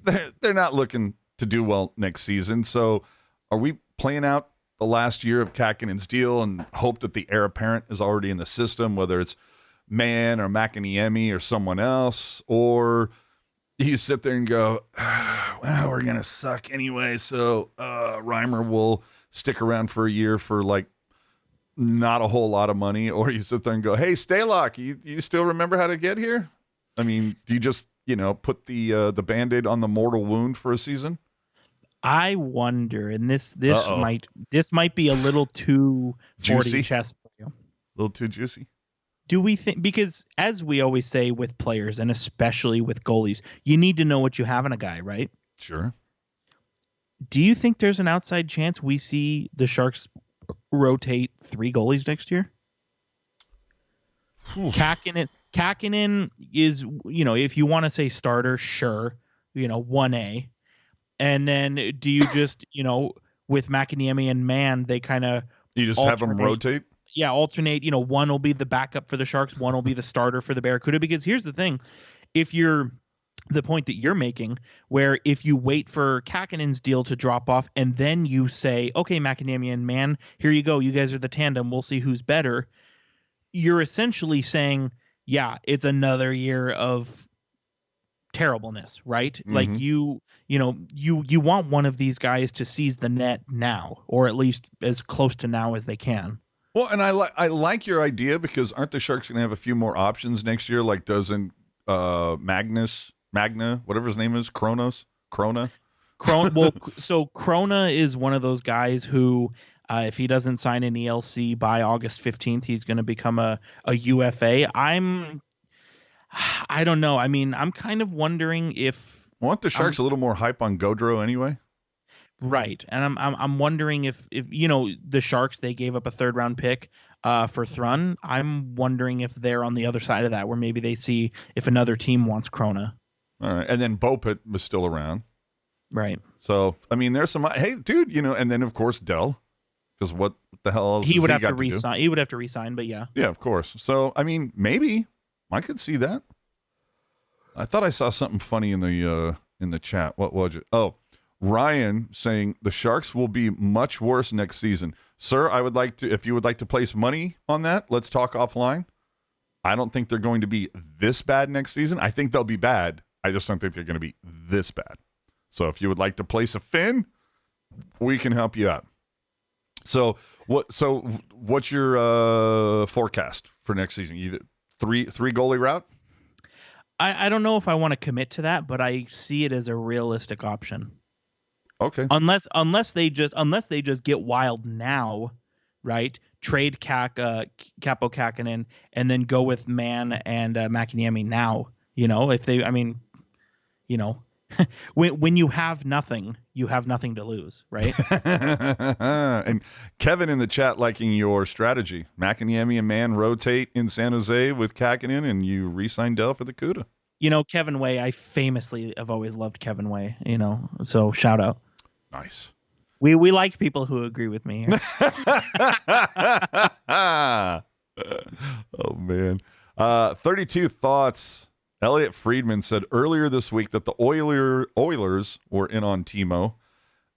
they're not looking to do well next season. So are we playing out the last year of Käkkinen's deal and hope that the heir apparent is already in the system, whether it's Mann or Mäkiniemi or someone else, or you sit there and go, well, we're going to suck anyway, so Reimer will stick around for a year for, like, not a whole lot of money, or you sit there and go, hey, Stalock, you still remember how to get here? I mean, do you just, put the Band-Aid on the mortal wound for a season? I wonder, and this might be a little too 40 chest for you. A little too juicy? Do we think, because as we always say with players, and especially with goalies, you need to know what you have in a guy, right? Sure. Do you think there's an outside chance we see the Sharks rotate 3 goalies next year? Käkkinen is, if you want to say starter, sure, 1A. And then do you just, with Mäkiniemi and Mann, they kind of you just alternate. Have them rotate? alternate. One will be the backup for the Sharks, one will be the starter for the Barracuda. Because here's the thing, if you're the point that you're making, where if you wait for Kakinen's deal to drop off and then you say, okay, McAnamy and Mann, here you go, you guys are the tandem, we'll see who's better, you're essentially saying, yeah, it's another year of terribleness, right? Mm-hmm. Like you want one of these guys to seize the net now, or at least as close to now as they can. Well, and I like your idea, because aren't the Sharks going to have a few more options next year? Like, doesn't Magna, whatever his name is, Krona. Well, so Krona is one of those guys who, if he doesn't sign an ELC by August 15th, he's going to become a UFA. I don't know. I mean, I'm kind of wondering if want the Sharks a little more hype on Gaudreau anyway. Right, and I'm wondering if the Sharks, they gave up a 3rd round pick for Thrun. I'm wondering if they're on the other side of that, where maybe they see if another team wants Krona. All right, and then Bopet was still around. Right. So, I mean, there's some, hey, dude, and then, of course, Dell, because what the hell else he would have to resign. He would have to resign, but yeah. Yeah, of course. So, I mean, maybe I could see that. I thought I saw something funny in the chat. What was it? Oh, Ryan saying the Sharks will be much worse next season. Sir, if you would like to place money on that, let's talk offline. I don't think they're going to be this bad next season. I think they'll be bad. I just don't think they're going to be this bad. So if you would like to place a fin, we can help you out. So what's your forecast for next season? Either three goalie route? I don't know if I want to commit to that, but I see it as a realistic option. Okay. Unless they just get wild now, right? Trade Capo Kakinen and then go with Mann and McAnamy now. If they, when you have nothing to lose, right? And Kevin in the chat liking your strategy. McAnamy and Mann rotate in San Jose with Kakinen, and you re-sign Dell for the CUDA. Kevin Way, I famously have always loved Kevin Way, so shout out. Nice. We like people who agree with me here. Oh, man. 32 thoughts. Elliot Friedman said earlier this week that the Oilers were in on Timo.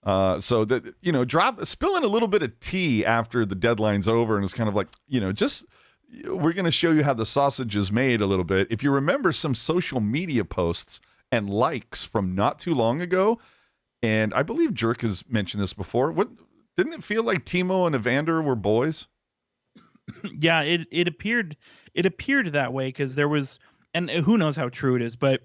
So that, spilling a little bit of tea after the deadline's over, and it's kind of like, we're going to show you how the sausage is made a little bit. If you remember some social media posts and likes from not too long ago, and I believe Jerk has mentioned this before, didn't it feel like Timo and Evander were boys? Yeah, it appeared that way, because there was, and who knows how true it is, but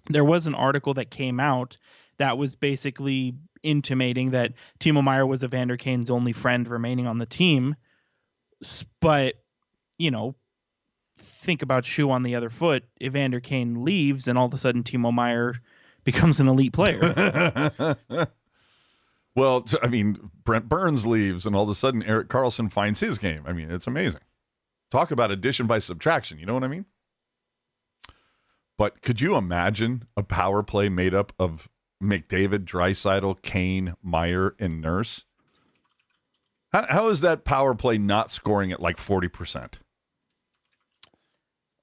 there was an article that came out that was basically intimating that Timo Meier was Evander Kane's only friend remaining on the team. But, think about shoe on the other foot. Evander Kane leaves, and all of a sudden Timo Meier becomes an elite player. Well, I mean, Brent Burns leaves, and all of a sudden Erik Karlsson finds his game. I mean, it's amazing. Talk about addition by subtraction. You know what I mean? But could you imagine a power play made up of McDavid, Draisaitl, Kane, Meier, and Nurse? How is that power play not scoring at like 40%?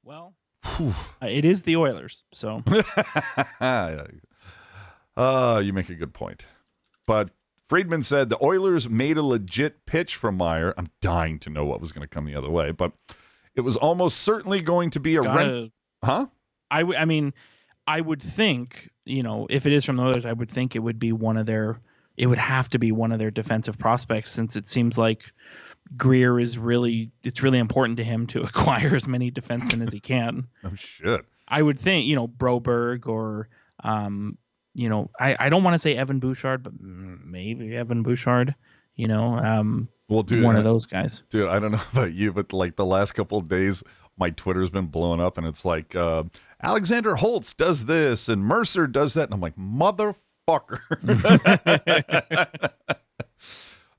Well, it is the Oilers, so. You make a good point. But Friedman said the Oilers made a legit pitch from Meier. I'm dying to know what was going to come the other way, but it was almost certainly going to be a rent. Huh? I would think, if it is from the Oilers, I would think it would be it would have to be one of their defensive prospects, since it seems like Greer it's really important to him to acquire as many defensemen as he can. Oh, shit. I would think, Broberg or, I don't want to say Evan Bouchard, but maybe Evan Bouchard, well, dude, one of those guys. Dude, I don't know about you, but like the last couple of days, my Twitter's been blowing up, and it's like Alexander Holtz does this and Mercer does that, and I'm like, motherfucker.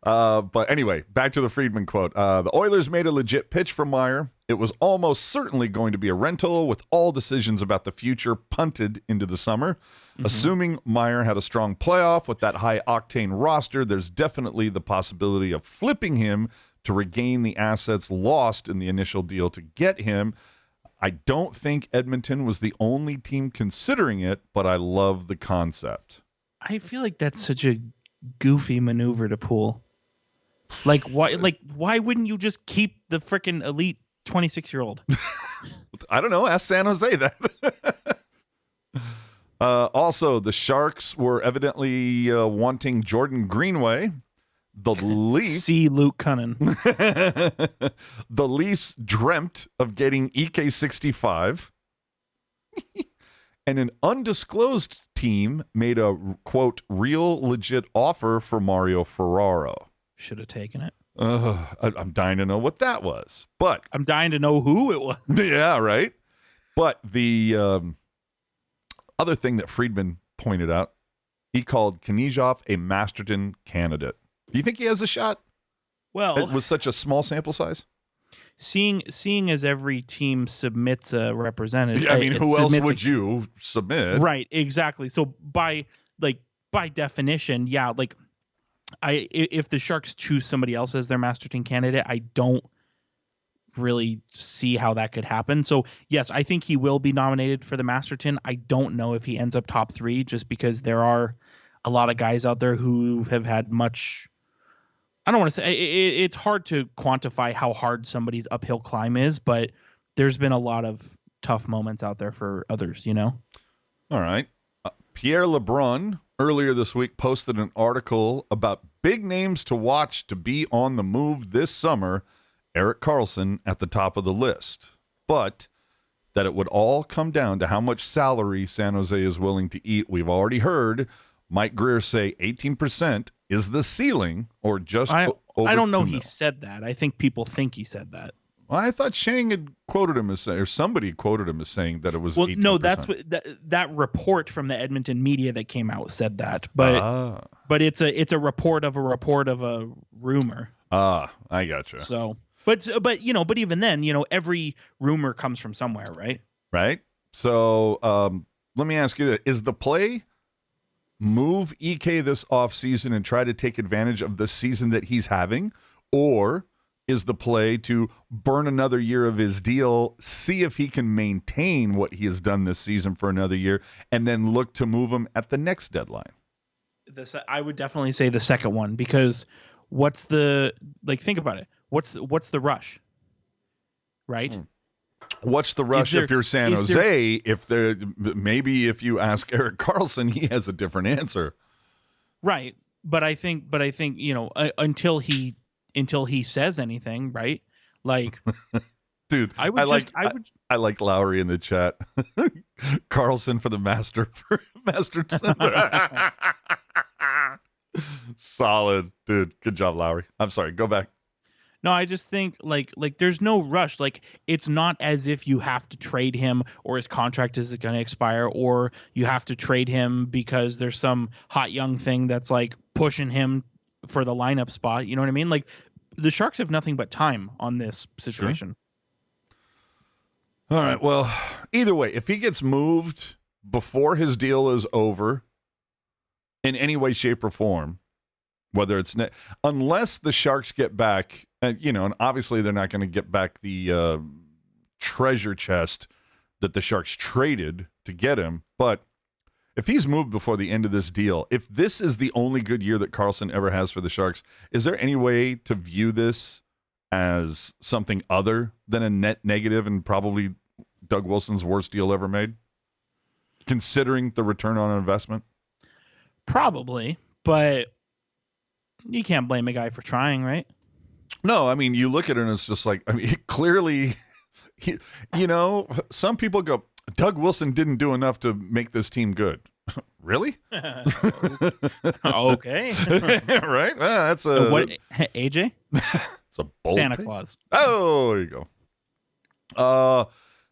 But anyway, back to the Friedman quote. The Oilers made a legit pitch for Meier. It was almost certainly going to be a rental, with all decisions about the future punted into the summer. Mm-hmm. Assuming Meier had a strong playoff with that high-octane roster, there's definitely the possibility of flipping him to regain the assets lost in the initial deal to get him. I don't think Edmonton was the only team considering it, but I love the concept. I feel like that's such a goofy maneuver to pull. Like why wouldn't you just keep the freaking elite 26-year-old? I don't know. Ask San Jose that. Also, the Sharks were evidently wanting Jordan Greenway. The Leafs. See Luke Cunnin. The Leafs dreamt of getting EK65. And an undisclosed team made a, quote, real legit offer for Mario Ferraro. Should have taken it. I'm dying to know what that was. But I'm dying to know who it was. Yeah, right? But the other thing that Friedman pointed out, he called Knyzhov a Masterton candidate. Do you think he has a shot? Well, it was such a small sample size. Seeing as every team submits a representative. Yeah, I mean, who else would you submit? Right, exactly. So by definition, yeah, like if the Sharks choose somebody else as their Masterton candidate, I don't really see how that could happen. So yes, I think he will be nominated for the Masterton. I don't know if he ends up top 3, just because there are a lot of guys out there who have had much. I don't want to say it's hard to quantify how hard somebody's uphill climb is, but there's been a lot of tough moments out there for others, you know? All right. Pierre LeBrun earlier this week posted an article about big names to watch to be on the move this summer. Erik Karlsson at the top of the list, but that it would all come down to how much salary San Jose is willing to eat. We've already heard Mike Greer say 18% is the ceiling, or just over I don't know. $2 million. He said that. I think people think he said that. Well, I thought Shang had quoted him as saying, or somebody quoted him as saying that it was. Well, 18%. no, that's what that report from the Edmonton media that came out said that, but it's a report of a rumor. I gotcha. So, but even then, every rumor comes from somewhere, right? Right. So, let me ask you that: is the play move EK this offseason and try to take advantage of the season that he's having, or is the play to burn another year of his deal, see if he can maintain what he has done this season for another year, and then look to move him at the next deadline? I would definitely say the second one, because what's the, think about it. What's the rush? Right? What's the rush if you're San Jose? Maybe if you ask Erik Karlsson, he has a different answer. Right. But I think until he says anything, right? Like, dude, I like Lowry in the chat. Karlsson for the Master Solid, dude. Good job, Lowry. I'm sorry. Go back. No, I just think like there's no rush. Like, it's not as if you have to trade him or his contract is going to expire, or you have to trade him because there's some hot young thing that's like pushing him for the lineup spot. You know what I mean? Like, the Sharks have nothing but time on this situation. Sure. All right. Well, either way, if he gets moved before his deal is over in any way, shape, or form, whether it's unless the Sharks get back, and obviously they're not going to get back the treasure chest that the Sharks traded to get him. But if he's moved before the end of this deal, if this is the only good year that Karlsson ever has for the Sharks, is there any way to view this as something other than a net negative and probably Doug Wilson's worst deal ever made, considering the return on investment? Probably, but you can't blame a guy for trying, right? No, I mean, you look at it and it's just like, clearly, some people go, Doug Wilson didn't do enough to make this team good. Really? Okay. Right? That's a... What, AJ? It's a bold Santa take. Claus. Oh, there you go.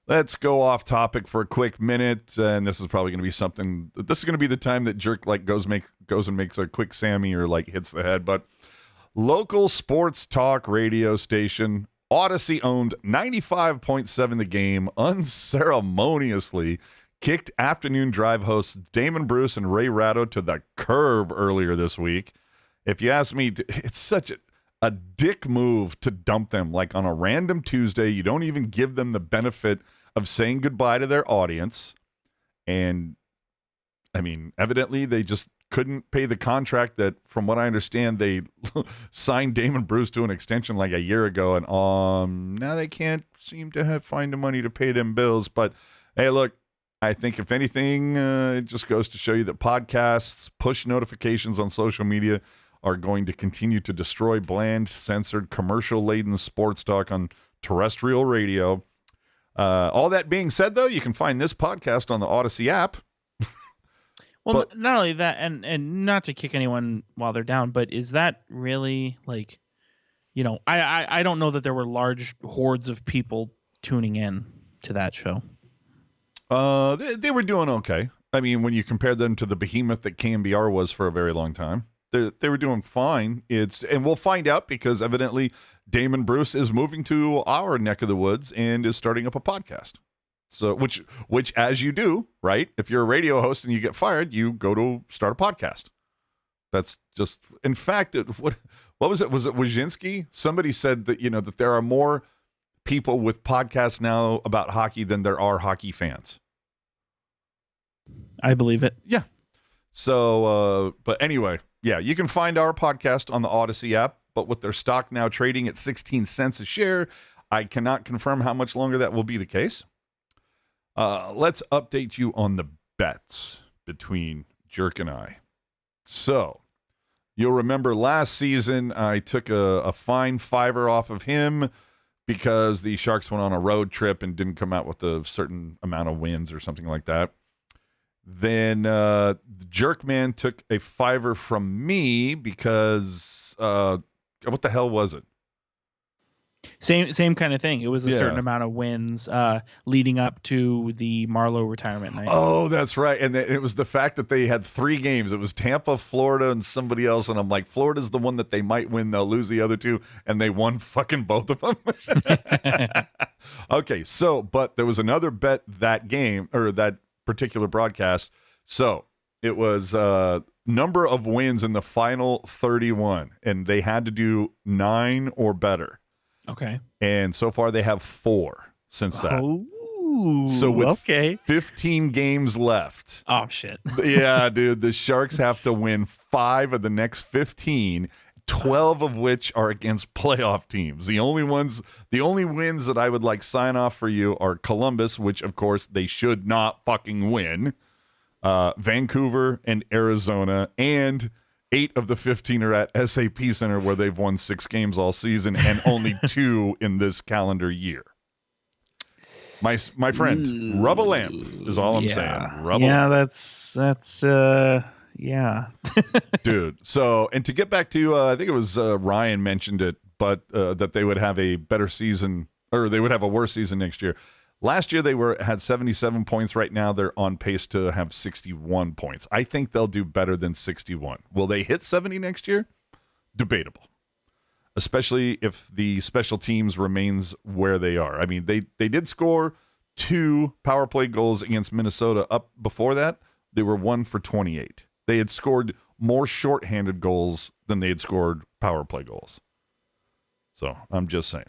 Let's go off topic for a quick minute, and this is probably going to be something. This is going to be the time that Jerk goes and makes a quick Sammy or hits the head. But local sports talk radio station Odyssey owned 95.7 The Game unceremoniously kicked afternoon drive hosts Damon Bruce and Ray Ratto to the curb earlier this week. If you ask me, it's such a dick move to dump them like on a random Tuesday. You don't even give them the benefit of saying goodbye to their audience. And I mean, evidently they just couldn't pay the contract that, from what I understand, they signed Damon Bruce to an extension like a year ago. And now they can't seem to find the money to pay them bills. But hey, look, I think if anything, it just goes to show you that podcasts, push notifications on social media are going to continue to destroy bland, censored, commercial-laden sports talk on terrestrial radio. All that being said, though, you can find this podcast on the Odyssey app. Well, not only that, and not to kick anyone while they're down, but is that really like, I don't know that there were large hordes of people tuning in to that show. They were doing okay. I mean, when you compare them to the behemoth that KMBR was for a very long time, they were doing fine. And we'll find out because evidently Damon Bruce is moving to our neck of the woods and is starting up a podcast. So, which as you do, right? If you're a radio host and you get fired, you go to start a podcast. That's just, in fact, what was it? Was it Wyszynski? Somebody said that, that there are more people with podcasts now about hockey than there are hockey fans. I believe it. Yeah. So, but anyway, yeah, you can find our podcast on the Odyssey app, but with their stock now trading at 16 cents a share, I cannot confirm how much longer that will be the case. Let's update you on the bets between Jerk and I. So, you'll remember last season I took a fine $5 off of him because the Sharks went on a road trip and didn't come out with a certain amount of wins or something like that. Then the Jerkman took a $5 from me because what the hell was it? Same kind of thing. It was a certain amount of wins leading up to the Marlowe retirement night. Oh, that's right. And it was the fact that they had 3 games. It was Tampa, Florida, and somebody else. And I'm like, Florida's the one that they might win. They'll lose the other 2. And they won fucking both of them. Okay, so, but there was another bet that game, or that particular broadcast. So it was number of wins in the final 31. And they had to do 9 or better. Okay. And so far they have 4 since that. Oh, so with 15 games left. Oh, shit. Yeah, dude. The Sharks have to win 5 of the next 15, 12 of which are against playoff teams. The only wins that I would like sign off for you are Columbus, which of course they should not fucking win, Vancouver and Arizona, and 8 of the 15 are at SAP Center, where they've won 6 games all season and only 2 in this calendar year. My friend, rub a lamp is all I'm saying. Rub a lamp. That's yeah. Dude. So, and to get back to, I think it was Ryan mentioned it, but that they would have a better season, or they would have a worse season next year. Last year they had 77 points. Right now they're on pace to have 61 points. I think they'll do better than 61. Will they hit 70 next year? Debatable. Especially if the special teams remains where they are. I mean, they did score 2 power play goals against Minnesota. Up before that, they were 1 for 28. They had scored more shorthanded goals than they had scored power play goals. So I'm just saying.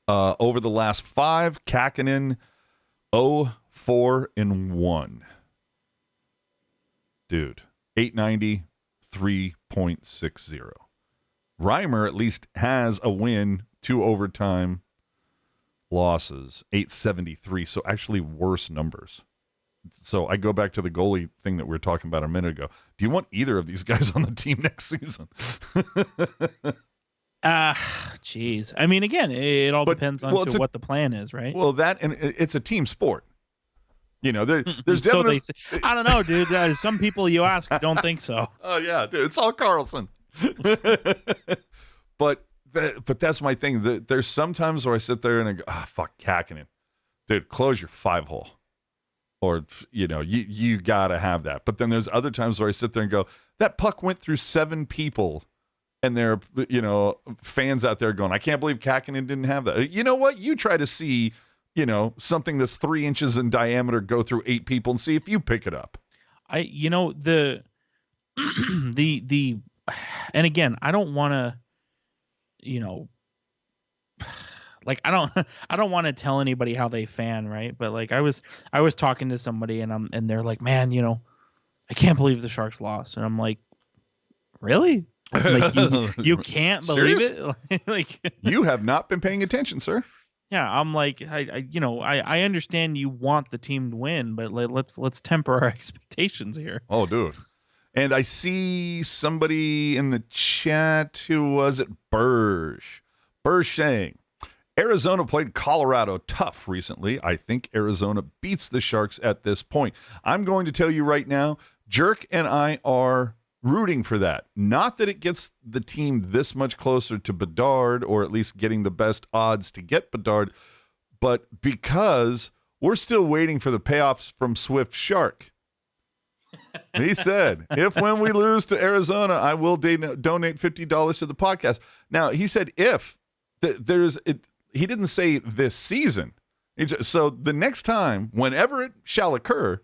Over the last 5, Kakkonen 0-4-1. Dude, 890, 3.60. Reimer at least has a win, 2 overtime losses, 873. So actually worse numbers. So I go back to the goalie thing that we were talking about a minute ago. Do you want either of these guys on the team next season? Geez. I mean, again, it all depends on what the plan is, right? Well, and it's a team sport. There's definitely. I don't know, dude. Some people you ask don't think so. Oh yeah, dude, it's all Karlsson. but that's my thing. There's sometimes where I sit there and I go, fuck Kakkonen, dude, close your 5-hole, or you gotta have that. But then there's other times where I sit there and go, that puck went through 7 people. And there are, fans out there going, I can't believe Kakkonen didn't have that. You know what? You try to see, something that's 3 inches in diameter go through 8 people and see if you pick it up. And again, I don't want to like I don't want to tell anybody how they fan, right? But like I was talking to somebody and they're like, man, I can't believe the Sharks lost, and I'm like, really? Like you can't believe it? Like you have not been paying attention, sir. Yeah, I'm like, I understand you want the team to win, but let's temper our expectations here. Oh, dude. And I see somebody in the chat. Who was it? Burge saying, Arizona played Colorado tough recently. I think Arizona beats the Sharks at this point. I'm going to tell you right now, Jerk and I are rooting for that. Not that it gets the team this much closer to Bedard, or at least getting the best odds to get Bedard, but because we're still waiting for the payoffs from Swift Shark. He said, if when we lose to Arizona, I will donate $50 to the podcast. Now, he said if. He didn't say this season. So the next time, whenever it shall occur,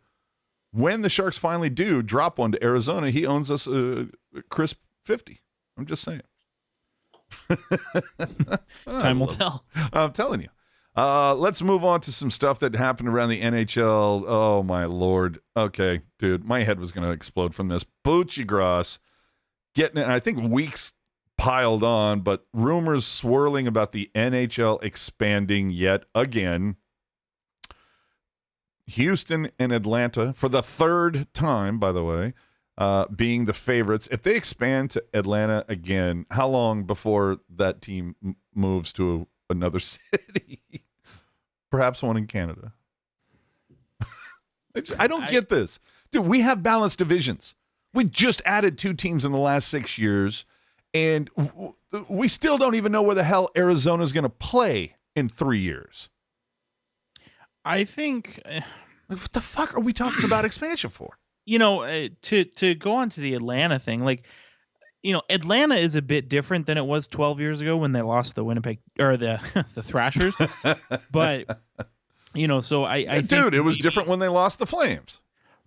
when the Sharks finally do drop one to Arizona, he owns us a crisp 50. I'm just saying. Time will tell. I'm telling you. Let's move on to some stuff that happened around the NHL. Oh, my Lord. Okay, dude, my head was going to explode from this. Buccigross getting it, and I think weeks piled on, but rumors swirling about the NHL expanding yet again. Houston and Atlanta, for the third time, by the way, being the favorites. If they expand to Atlanta again, how long before that team moves to another city? Perhaps one in Canada. I don't get this. Dude, we have balanced divisions. We just added 2 teams in the last 6 years, and we still don't even know where the hell Arizona's going to play in 3 years. I think... what the fuck are we talking about expansion for? To go on to the Atlanta thing, like, Atlanta is a bit different than it was 12 years ago when they lost the Winnipeg or the Thrashers. But, so I dude, think it was different when they lost the Flames.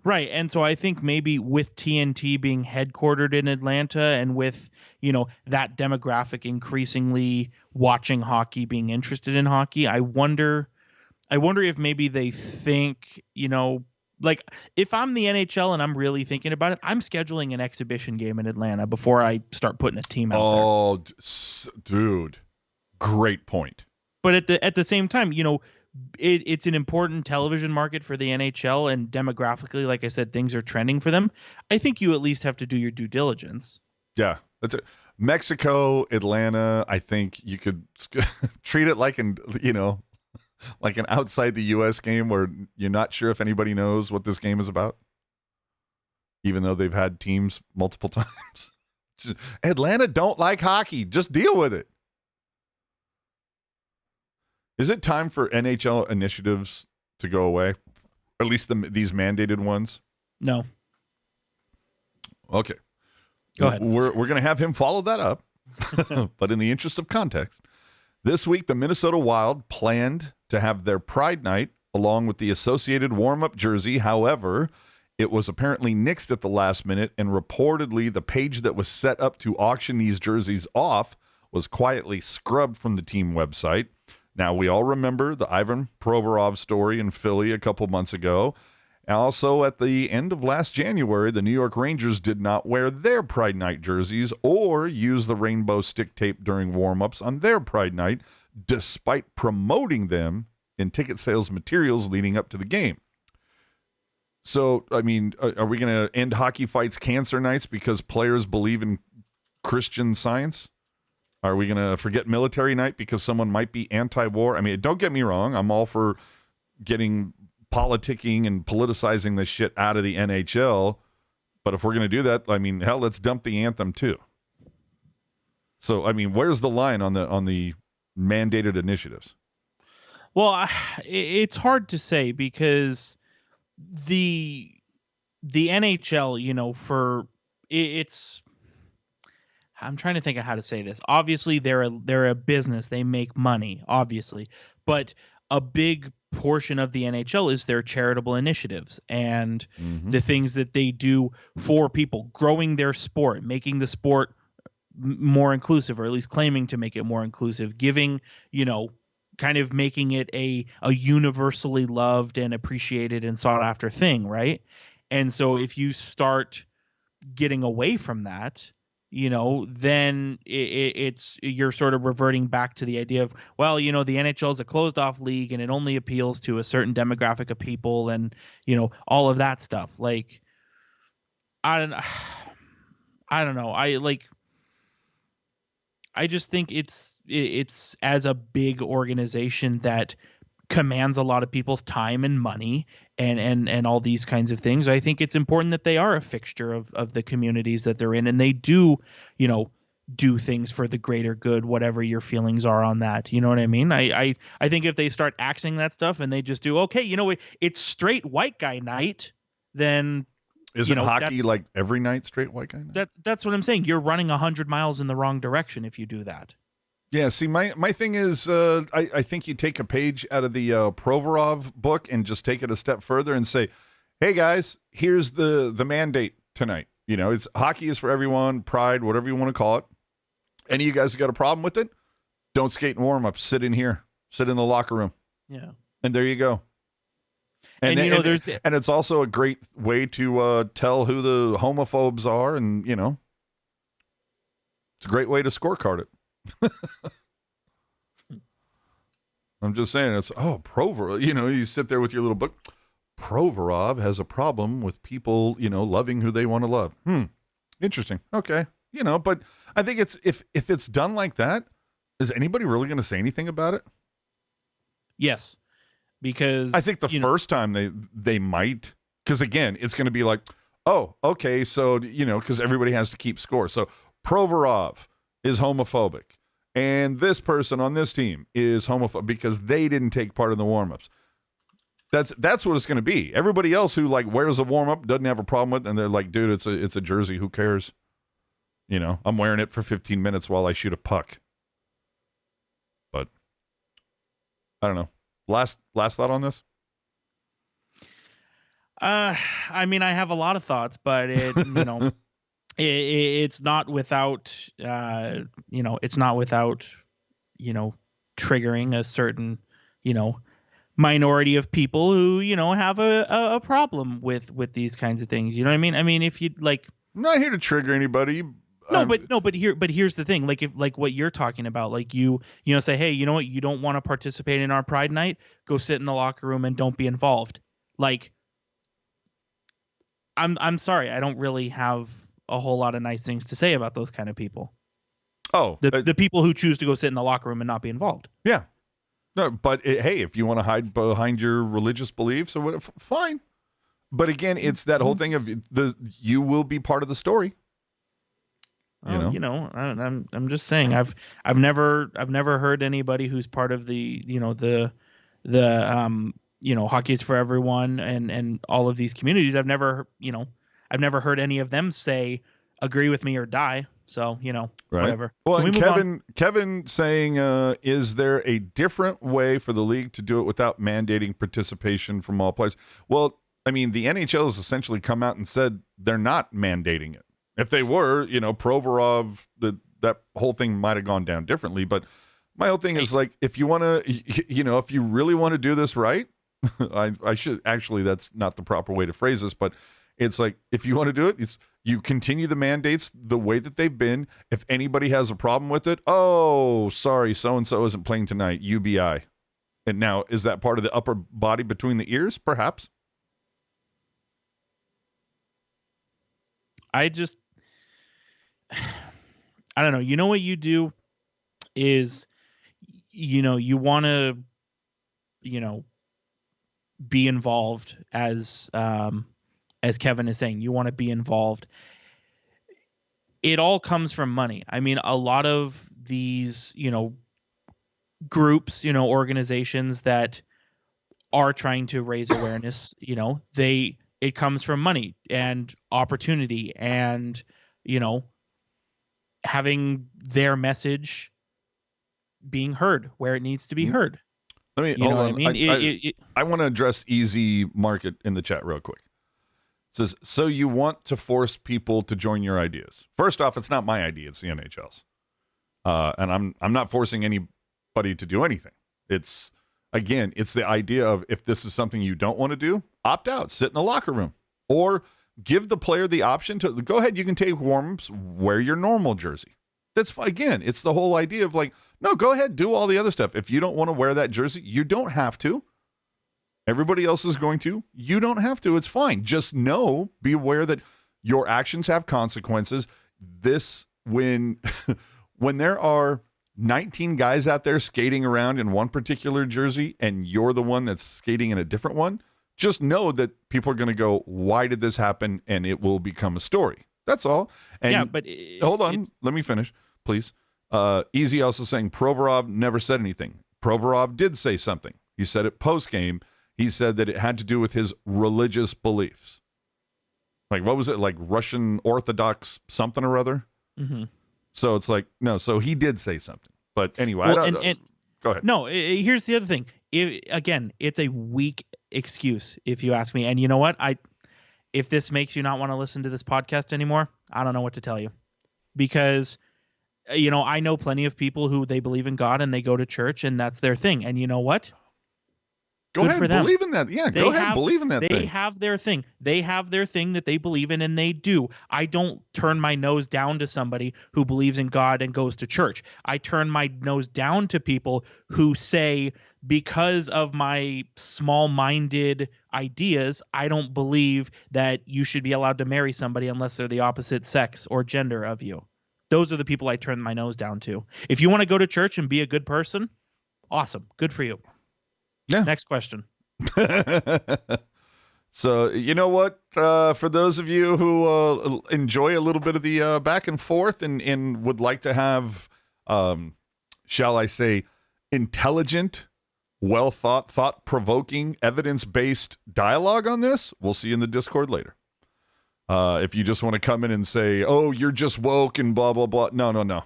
Right. And so I think maybe with TNT being headquartered in Atlanta and with, that demographic increasingly watching hockey, being interested in hockey, I wonder if maybe they think, like if I'm the NHL and I'm really thinking about it, I'm scheduling an exhibition game in Atlanta before I start putting a team out there. Oh, dude, great point. But at the same time, it's an important television market for the NHL, and demographically, like I said, things are trending for them. I think you at least have to do your due diligence. Yeah, that's it. Mexico, Atlanta. I think you could treat it like like an outside the U.S. game where you're not sure if anybody knows what this game is about, even though they've had teams multiple times. Atlanta don't like hockey. Just deal with it. Is it time for NHL initiatives to go away? At least these mandated ones? No. Okay. Go ahead. We're going to have him follow that up. But in the interest of context, this week the Minnesota Wild planned to have their Pride Night along with the associated warm-up jersey. However, it was apparently nixed at the last minute, and reportedly the page that was set up to auction these jerseys off was quietly scrubbed from the team website. Now, we all remember the Ivan Provorov story in Philly a couple months ago. Also, at the end of last January, the New York Rangers did not wear their Pride Night jerseys or use the rainbow stick tape during warm-ups on their Pride Night, despite promoting them in ticket sales materials leading up to the game. So, I mean, are we going to end Hockey Fights Cancer Nights because players believe in Christian Science? Are we going to forget Military Night because someone might be anti-war? I mean, don't get me wrong. I'm all for getting politicking and politicizing this shit out of the NHL. But if we're going to do that, I mean, hell, let's dump the anthem too. So, I mean, where's the line on the mandated initiatives? Well, it's hard to say because the NHL, it's. I'm trying to think of how to say this. Obviously, they're a business. They make money, obviously. But a big portion of the NHL is their charitable initiatives and the things that they do for people, growing their sport, making the sport more inclusive, or at least claiming to make it more inclusive, giving, kind of making it a universally loved and appreciated and sought after thing, right? And so if you start getting away from that, then it's you're sort of reverting back to the idea of, well, the NHL is a closed off league and it only appeals to a certain demographic of people, and all of that stuff. Like, I don't know. I just think it's as a big organization that commands a lot of people's time and money and all these kinds of things. I think it's important that they are a fixture of the communities that they're in, and they do, do things for the greater good, whatever your feelings are on that. You know what I mean? I think if they start axing that stuff and they just do, okay, it's straight white guy night, then isn't hockey like every night straight white guy night? That's what I'm saying. You're running 100 miles in the wrong direction if you do that. Yeah, see, my thing is, I think you take a page out of the Provorov book and just take it a step further and say, hey, guys, here's the mandate tonight. It's hockey is for everyone, pride, whatever you want to call it. Any of you guys got a problem with it? Don't skate and warm up. Sit in here. Sit in the locker room. Yeah. And there you go. And it's also a great way to tell who the homophobes are, and, it's a great way to scorecard it. I'm just saying, it's Provorov. You sit there with your little book. Provorov has a problem with people, loving who they want to love. Interesting. Okay, but I think it's if it's done like that, is anybody really going to say anything about it? Yes, because I think the first time they might, because again, it's going to be like, oh, okay, so because everybody has to keep score. So Provorov is homophobic, and this person on this team is homophobic because they didn't take part in the warm-ups. That's what it's going to be. Everybody else who wears a warm-up doesn't have a problem with it, and they're like, dude, it's a jersey, who cares? I'm wearing it for 15 minutes while I shoot a puck. But I don't know. Last thought on this? I mean, I have a lot of thoughts, but it's not without, it's not without, triggering a certain, minority of people who, have a problem with these kinds of things. You know what I mean? I mean, if you I'm not here to trigger anybody. But here's the thing. If what you're talking about, you say, hey, you know what? You don't want to participate in our Pride night? Go sit in the locker room and don't be involved. I'm sorry. I don't really have a whole lot of nice things to say about those kind of people. Oh, the people who choose to go sit in the locker room and not be involved. Yeah. No, but hey, if you want to hide behind your religious beliefs or whatever, fine. But again, it's that whole thing of you will be part of the story. I'm just saying, I've never heard anybody who's part of the Hockey is for Everyone and all of these communities. I've never heard any of them say agree with me or die. So, right. Whatever. Well, and Kevin saying, is there a different way for the league to do it without mandating participation from all players? Well, I mean, the NHL has essentially come out and said they're not mandating it. If they were, Provorov, that whole thing might have gone down differently. But my whole thing is if you want to, if you really want to do this right, I should actually, that's not the proper way to phrase this, but it's if you want to do it, you continue the mandates the way that they've been. If anybody has a problem with it, oh, sorry, so-and-so isn't playing tonight, UBI. And now, is that part of the upper body between the ears? Perhaps. I don't know. You know what you do is, you want to, be involved as Kevin is saying, you want to be involved. It all comes from money. I mean, a lot of these, groups, organizations that are trying to raise awareness, it comes from money and opportunity and, having their message being heard where it needs to be heard. Let me, hold on. I want to address Easy Market in the chat real quick. says, so you want to force people to join your ideas. First off, it's not my idea. It's the NHL's. And I'm not forcing anybody to do anything. It's the idea of if this is something you don't want to do, opt out, sit in the locker room, or give the player the option to go ahead. You can take warm-ups, wear your normal jersey. That's again, it's the whole idea of like, no, go ahead, do all the other stuff. If you don't want to wear that jersey, you don't have to. Everybody else is going to. You don't have to. It's fine. Just be aware that your actions have consequences. When there are 19 guys out there skating around in one particular jersey and you're the one that's skating in a different one, just know that people are going to go, why did this happen? And it will become a story. That's all. And yeah, but hold on. Let me finish, please. Easy also saying Provorov never said anything. Provorov did say something. He said it post-game. He said that it had to do with his religious beliefs. Like, what was it? Like Russian Orthodox something or other? Mm-hmm. So it's like, no, so he did say something. But anyway, well, go ahead. No, here's the other thing. Again, it's a weak excuse, if you ask me. And you know what? If this makes you not want to listen to this podcast anymore, I don't know what to tell you. Because, I know plenty of people who they believe in God and they go to church and that's their thing. And you know what? Go ahead, believe in that. Yeah, go ahead, believe in that thing. They have their thing. They have their thing that they believe in, and they do. I don't turn my nose down to somebody who believes in God and goes to church. I turn my nose down to people who say, because of my small-minded ideas, I don't believe that you should be allowed to marry somebody unless they're the opposite sex or gender of you. Those are the people I turn my nose down to. If you want to go to church and be a good person, awesome. Good for you. Yeah. Next question. So, you know what? For those of you who enjoy a little bit of the back and forth and would like to have, shall I say, intelligent, thought-provoking, evidence-based dialogue on this, we'll see you in the Discord later. If you just want to come in and say, oh, you're just woke and blah, blah, blah. No.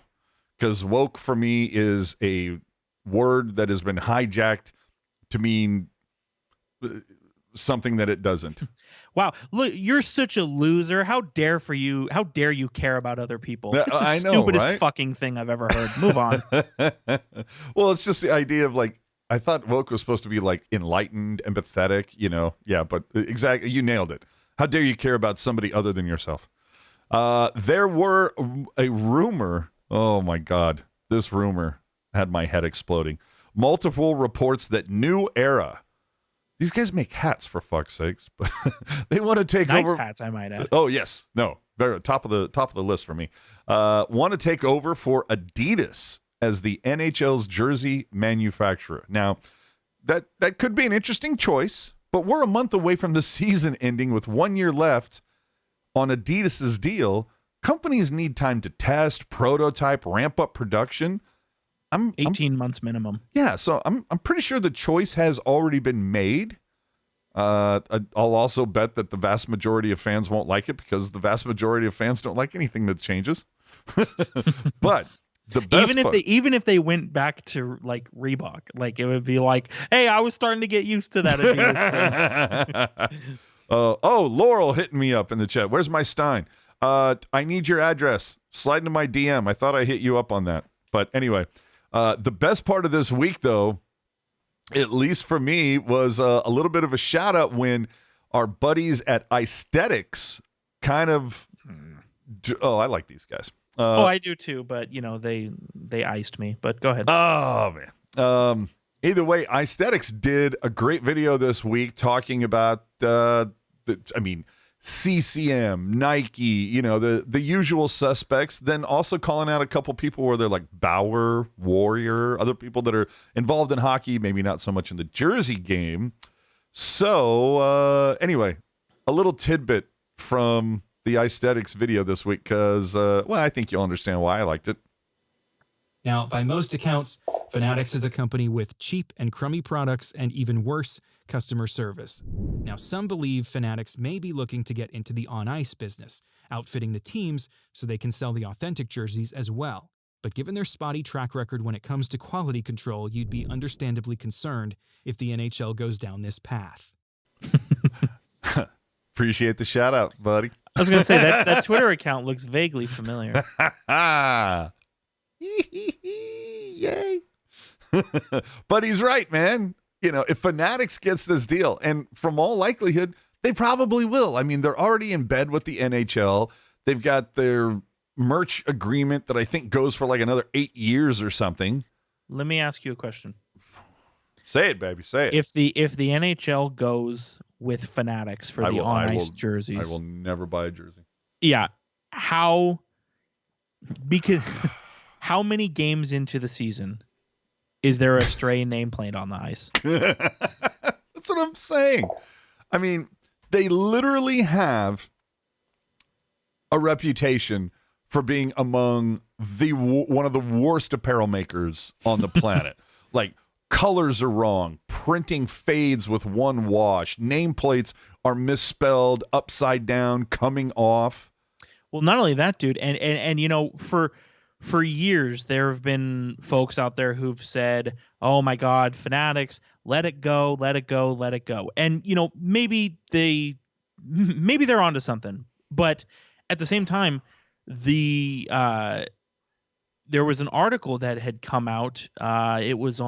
Because woke for me is a word that has been hijacked to mean something that it doesn't. Wow, look, you're such a loser. How dare you care about other people? It's the stupidest fucking thing I've ever heard. Move on. Well, it's just the idea of like, I thought woke was supposed to be like enlightened, empathetic, yeah, but exactly, you nailed it. How dare you care about somebody other than yourself? There were a rumor. Oh my God, this rumor had my head exploding. Multiple reports that New Era, these guys make hats for fuck's sakes, but they want to take over. Nice hats, I might add. Oh yes, no, very top of the list for me. Want to take over for Adidas as the NHL's jersey manufacturer. Now, that could be an interesting choice, but we're a month away from the season ending with 1 year left on Adidas's deal. Companies need time to test, prototype, ramp up production. 18 months minimum. Yeah, so I'm pretty sure the choice has already been made. I'll also bet that the vast majority of fans won't like it because the vast majority of fans don't like anything that changes. But the best even if they went back to like Reebok, like it would be like, hey, I was starting to get used to that Adidas thing. Laurel hitting me up in the chat. Where's my Stein? I need your address. Slide into my DM. I thought I hit you up on that. But anyway. The best part of this week, though, at least for me, was a little bit of a shout out when our buddies at Aesthetics kind of. Oh, I like these guys. I do too, but they iced me. But go ahead. Oh man. Either way, Aesthetics did a great video this week talking about CCM, Nike, the usual suspects, then also calling out a couple people where they're like Bauer, Warrior, other people that are involved in hockey, maybe not so much in the jersey game. So anyway, a little tidbit from the Aesthetics video this week because, I think you'll understand why I liked it. Now, by most accounts, Fanatics is a company with cheap and crummy products and even worse, customer service. Now, some believe Fanatics may be looking to get into the on-ice business, outfitting the teams so they can sell the authentic jerseys as well. But given their spotty track record when it comes to quality control, you'd be understandably concerned if the NHL goes down this path. Appreciate the shout out, buddy. I was going to say that Twitter account looks vaguely familiar. Yay. But he's right, man. If Fanatics gets this deal, and from all likelihood, they probably will. I mean, they're already in bed with the NHL. They've got their merch agreement that I think goes for like another 8 years or something. Let me ask you a question. Say it, baby. Say it. If the NHL goes with Fanatics for the on-ice jerseys, I will never buy a jersey. Yeah. Because how many games into the season is there a stray nameplate on the ice? That's what I'm saying. I mean, they literally have a reputation for being among one of the worst apparel makers on the planet. Like, colors are wrong, printing fades with one wash, nameplates are misspelled, upside down, coming off. Well, not only that, dude, and for years there have been folks out there who've said, "Oh my God, Fanatics, let it go, let it go, let it go." And maybe they're onto something, but at the same time, there was an article that had come out. It was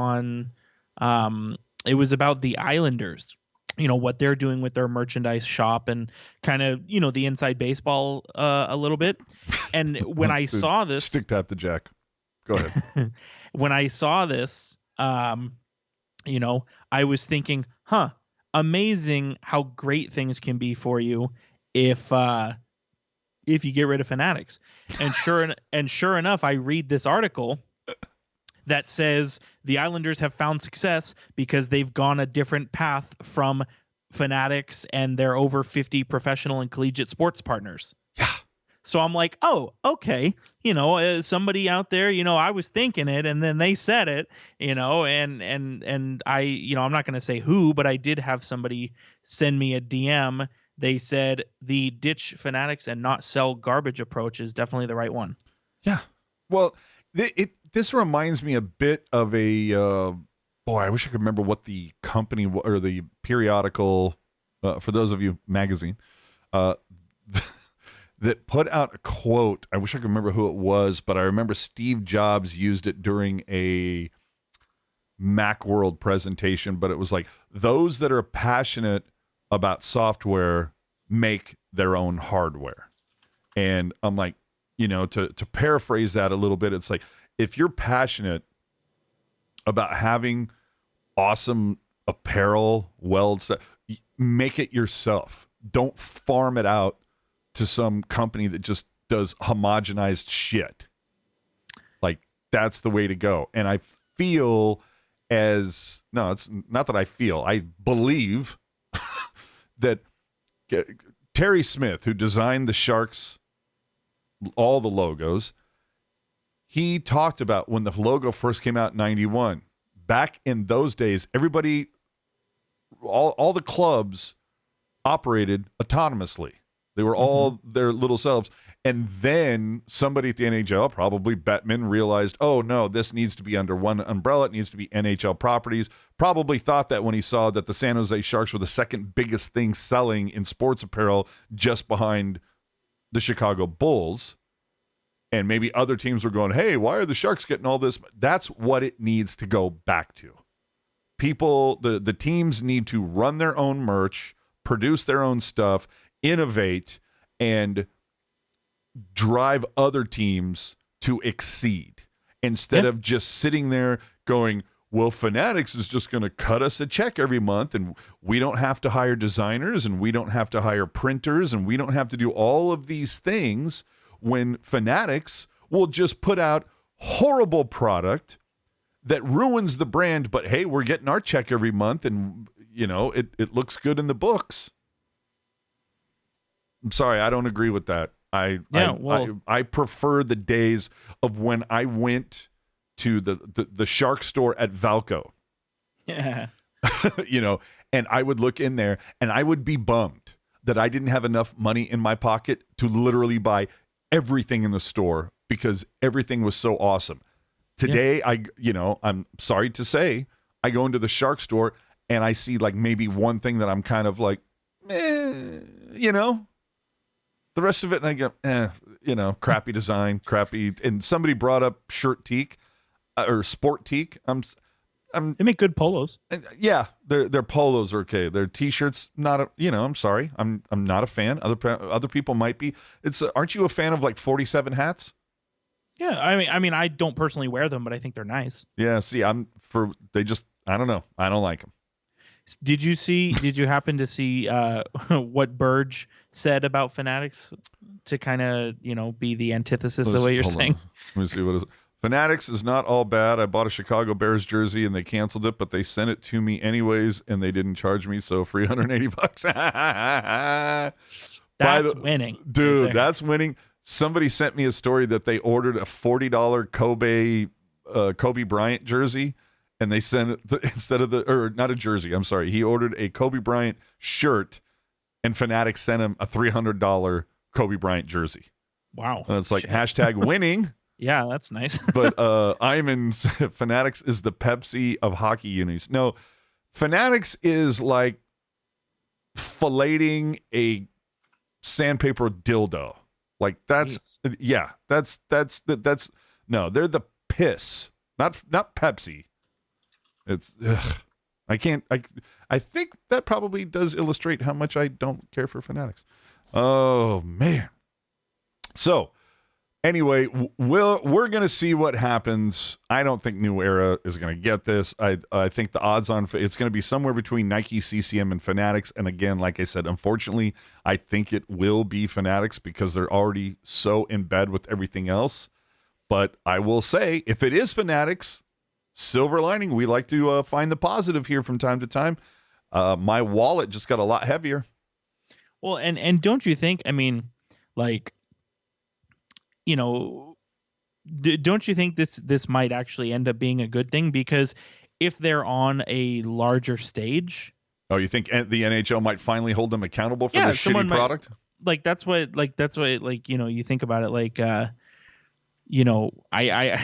about the Islanders. What they're doing with their merchandise shop and kind of, the inside baseball a little bit. And when I saw this... Stick tap the Jack. Go ahead. When I saw this, I was thinking, amazing how great things can be for you if you get rid of Fanatics. And sure enough, I read this article that says the Islanders have found success because they've gone a different path from Fanatics and their over 50 professional and collegiate sports partners. Yeah. So I'm like, oh, okay. Somebody out there, I was thinking it and then they said it, and I, I'm not going to say who, but I did have somebody send me a DM. They said the ditch Fanatics and not sell garbage approach is definitely the right one. Yeah. Well, this reminds me a bit of a I wish I could remember what the company or the periodical, for those of you, magazine, that put out a quote. I wish I could remember who it was, but I remember Steve Jobs used it during a Macworld presentation. But it was like, those that are passionate about software make their own hardware. And I'm like, to paraphrase that a little bit, it's like, if you're passionate about having awesome apparel, make it yourself. Don't farm it out to some company that just does homogenized shit. Like, that's the way to go. And I feel it's not that I feel, I believe that Terry Smith, who designed the Sharks, all the logos, he talked about when the logo first came out in 91. Back in those days, everybody, all the clubs operated autonomously. They were all their little selves. And then somebody at the NHL, probably Bettman, realized, oh, no, this needs to be under one umbrella. It needs to be NHL properties. Probably thought that when he saw that the San Jose Sharks were the second biggest thing selling in sports apparel just behind the Chicago Bulls. And maybe other teams were going, hey, why are the Sharks getting all this? That's what it needs to go back to. People, the teams need to run their own merch, produce their own stuff, innovate, and drive other teams to exceed instead of just sitting there going, well, Fanatics is just going to cut us a check every month and we don't have to hire designers and we don't have to hire printers and we don't have to do all of these things, when Fanatics will just put out horrible product that ruins the brand, but hey, we're getting our check every month and, it looks good in the books. I'm sorry, I don't agree with that. I prefer the days of when I went to the Shark store at Valco. Yeah. And I would look in there and I would be bummed that I didn't have enough money in my pocket to literally buy everything in the store because everything was so awesome. Today, I'm sorry to say, I go into the Shark store and I see like maybe one thing that I'm kind of like, you know. The rest of it, and I go, you know, crappy design, crappy. And somebody brought up shirt teak or sport teak. They make good polos. Yeah, their polos are okay. Their t-shirts, not you know. I'm sorry, I'm not a fan. Other people might be. Aren't you a fan of like 47 hats? Yeah, I mean, I don't personally wear them, but I think they're nice. Yeah, see, I don't know. I don't like them. Did you happen to see what Burge said about Fanatics to kind of, you know, be the antithesis of what you're saying? Let me see what is it. Fanatics is not all bad. I bought a Chicago Bears jersey and they canceled it, but they sent it to me anyways and they didn't charge me, so free $180. That's winning. Dude, right, that's winning. Somebody sent me a story that they ordered a $40 Kobe Bryant jersey. And they sent it instead of not a jersey. I'm sorry. He ordered a Kobe Bryant shirt, and Fanatics sent him a $300 Kobe Bryant jersey. Wow. And it's like hashtag winning. Yeah, that's nice. But Fanatics is the Pepsi of hockey unis. No, Fanatics is like filleting a sandpaper dildo. Like that's Jeez. Yeah. That's no. They're the piss. Not Pepsi. It's I think that probably does illustrate how much I don't care for Fanatics. Oh man. So anyway, we're gonna see what happens. I don't think New Era is gonna get this. I think the odds on it's gonna be somewhere between Nike, CCM, and Fanatics. And again, like I said, unfortunately, I think it will be Fanatics because they're already so in bed with everything else. But I will say, if it is Fanatics, silver lining, we like to find the positive here from time to time. My wallet just got a lot heavier. Well, and don't you think, I mean, like, you know, don't you think this might actually end up being a good thing? Because if they're on a larger stage. Oh, you think the NHL might finally hold them accountable for this shitty product? That's what, you know, you think about it, like, you know, I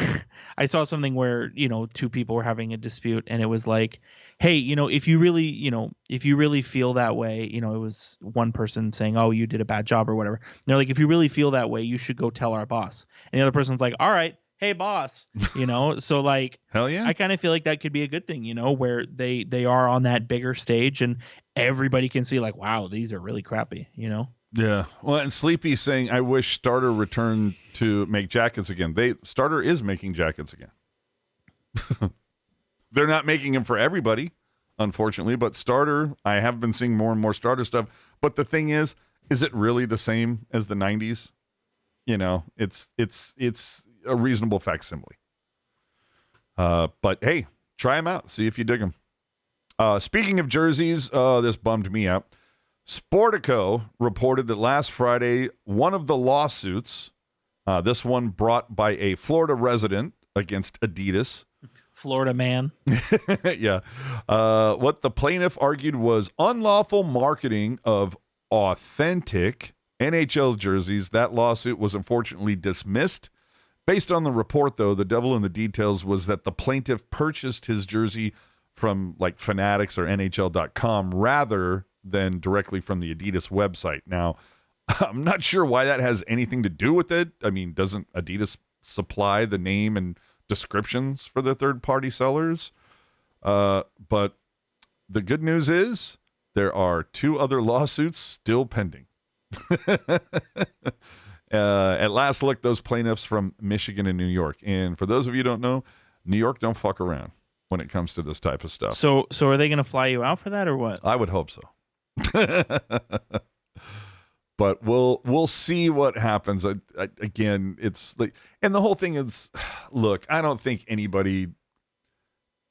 saw something where, you know, two people were having a dispute and it was like, hey, you know, if you really feel that way, you know, it was one person saying, oh, you did a bad job or whatever. And they're like, if you really feel that way, you should go tell our boss. And the other person's like, all right, hey boss, you know? So like, hell yeah. I kind of feel like that could be a good thing, you know, where they are on that bigger stage and everybody can see like, wow, these are really crappy, you know? Yeah. Well, and Sleepy's saying, I wish Starter returned to make jackets again. Starter is making jackets again. They're not making them for everybody, unfortunately, but Starter, I have been seeing more and more Starter stuff. But the thing is it really the same as the 90s? You know, it's a reasonable facsimile. But hey, try them out. See if you dig them. Speaking of jerseys, this bummed me out. Sportico reported that last Friday, one of the lawsuits, this one brought by a Florida resident against Adidas. Florida man. Yeah. What the plaintiff argued was unlawful marketing of authentic NHL jerseys. That lawsuit was unfortunately dismissed. Based on the report, though, the devil in the details was that the plaintiff purchased his jersey from like Fanatics or NHL.com rather than directly from the Adidas website. Now, I'm not sure why that has anything to do with it. I mean, doesn't Adidas supply the name and descriptions for their third-party sellers? But the good news is there are 2 other lawsuits still pending. At last look, those plaintiffs from Michigan and New York. And for those of you who don't know, New York don't fuck around when it comes to this type of stuff. So are they going to fly you out for that or what? I would hope so. But we'll see what happens. Again, it's like, and the whole thing is, look, I don't think anybody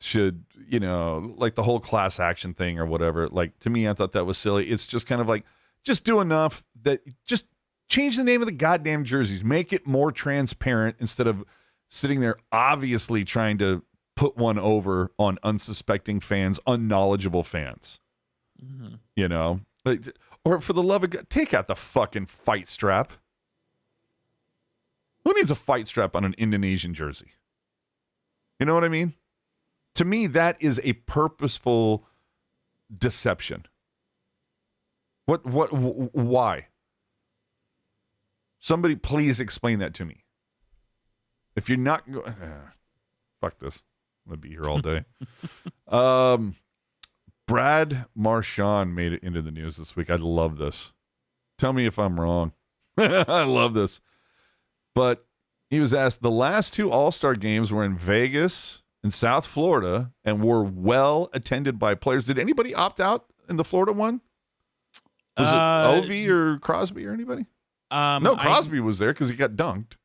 should, you know, like the whole class action thing or whatever. Like, to me, I thought that was silly. It's just kind of like, just do enough that just change the name of the goddamn jerseys. Make it more transparent instead of sitting there obviously trying to put one over on unsuspecting fans, unknowledgeable fans. Mm-hmm. You know? Like, or for the love of God, take out the fucking fight strap. Who needs a fight strap on an Indonesian jersey? You know what I mean? To me, that is a purposeful deception. Why? Somebody please explain that to me. If you're not fuck this. I'm going to be here all day. Brad Marchand made it into the news this week. I love this. Tell me if I'm wrong. I love this. But he was asked, the last 2 All-Star games were in Vegas and South Florida and were well attended by players. Did anybody opt out in the Florida one? Was it Ovi or Crosby or anybody? No, Crosby was there because he got dunked.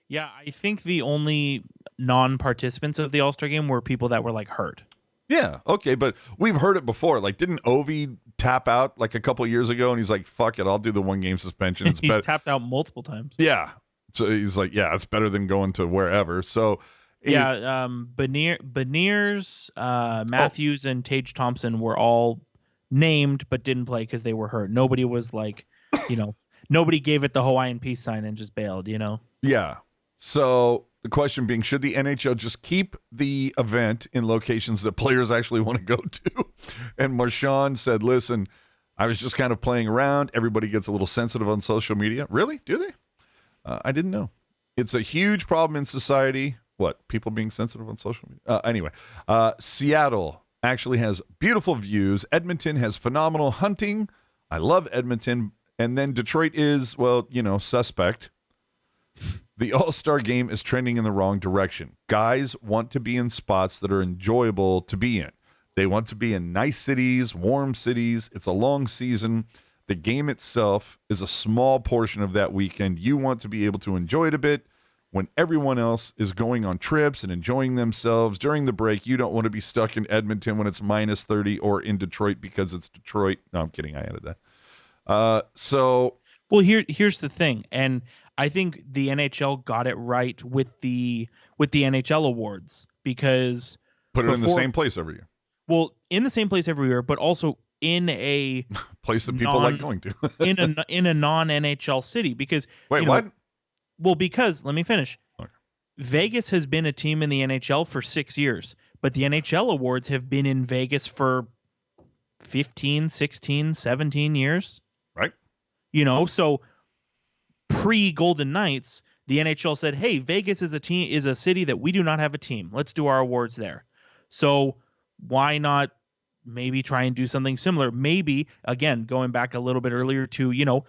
Yeah, I think the only non-participants of the All-Star game were people that were like hurt. Yeah, okay, but we've heard it before. Like, didn't Ovi tap out like a couple years ago? And he's like, "Fuck it, I'll do the 1-game suspension." It's he's tapped out multiple times. Yeah, so he's like, "Yeah, it's better than going to wherever." So Beniers, Matthews, and Tage Thompson were all named but didn't play because they were hurt. Nobody was like, nobody gave it the Hawaiian peace sign and just bailed. Yeah. So the question being, should the NHL just keep the event in locations that players actually want to go to? And Marchand said, listen, I was just kind of playing around. Everybody gets a little sensitive on social media. Really? Do they? I didn't know. It's a huge problem in society. What? People being sensitive on social media? Anyway, Seattle actually has beautiful views. Edmonton has phenomenal hunting. I love Edmonton. And then Detroit is, well, suspect. The All-Star game is trending in the wrong direction. Guys want to be in spots that are enjoyable to be in. They want to be in nice cities, warm cities. It's a long season. The game itself is a small portion of that weekend. You want to be able to enjoy it a bit. When everyone else is going on trips and enjoying themselves during the break, you don't want to be stuck in Edmonton when it's minus 30 or in Detroit because it's Detroit. No, I'm kidding. I added that. Well, here's the thing, and I think the NHL got it right with the NHL awards because put it in the same place every year. Well, in the same place every year, but also in a place that people like going to in a non-NHL city. Because what? Well, because let me finish. Okay. Vegas has been a team in the NHL for 6 years, but the NHL awards have been in Vegas for 15, 16, 17 years. Right. So pre-Golden Knights, the NHL said, "Hey, Vegas is a city that we do not have a team. Let's do our awards there." So why not maybe try and do something similar? Maybe, again, going back a little bit earlier to,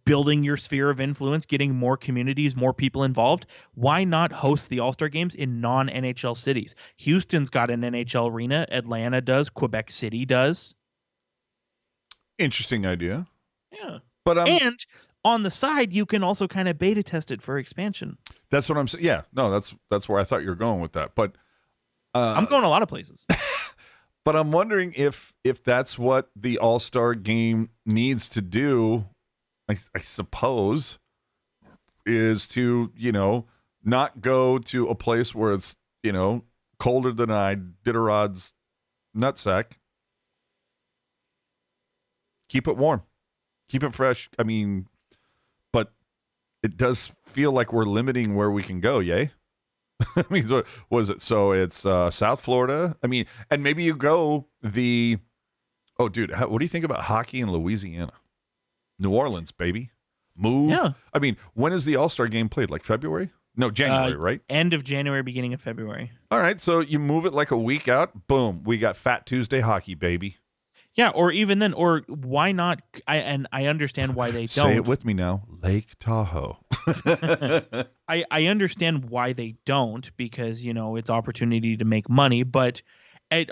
building your sphere of influence, getting more communities, more people involved. Why not host the All-Star games in non-NHL cities? Houston's got an NHL arena. Atlanta does. Quebec City does. Interesting idea. Yeah. But and on the side, you can also kind of beta test it for expansion. That's what I'm saying. Yeah, no, that's where I thought you were going with that. But I'm going a lot of places. But I'm wondering if that's what the All-Star game needs to do. I suppose is to not go to a place where it's colder than Iditarod's nutsack. Keep it warm. Keep it fresh. I mean, but it does feel like we're limiting where we can go, yay? I mean, what is it? So it's South Florida. I mean, and maybe you go what do you think about hockey in Louisiana? New Orleans, baby. Move. Yeah. I mean, when is the All-Star game played? Like February? No, January, right? End of January, beginning of February. All right, so you move it like a week out. Boom. We got Fat Tuesday hockey, baby. Yeah, or even then, or why not? I understand why they don't. Say it with me now. Lake Tahoe. I understand why they don't because, it's opportunity to make money. But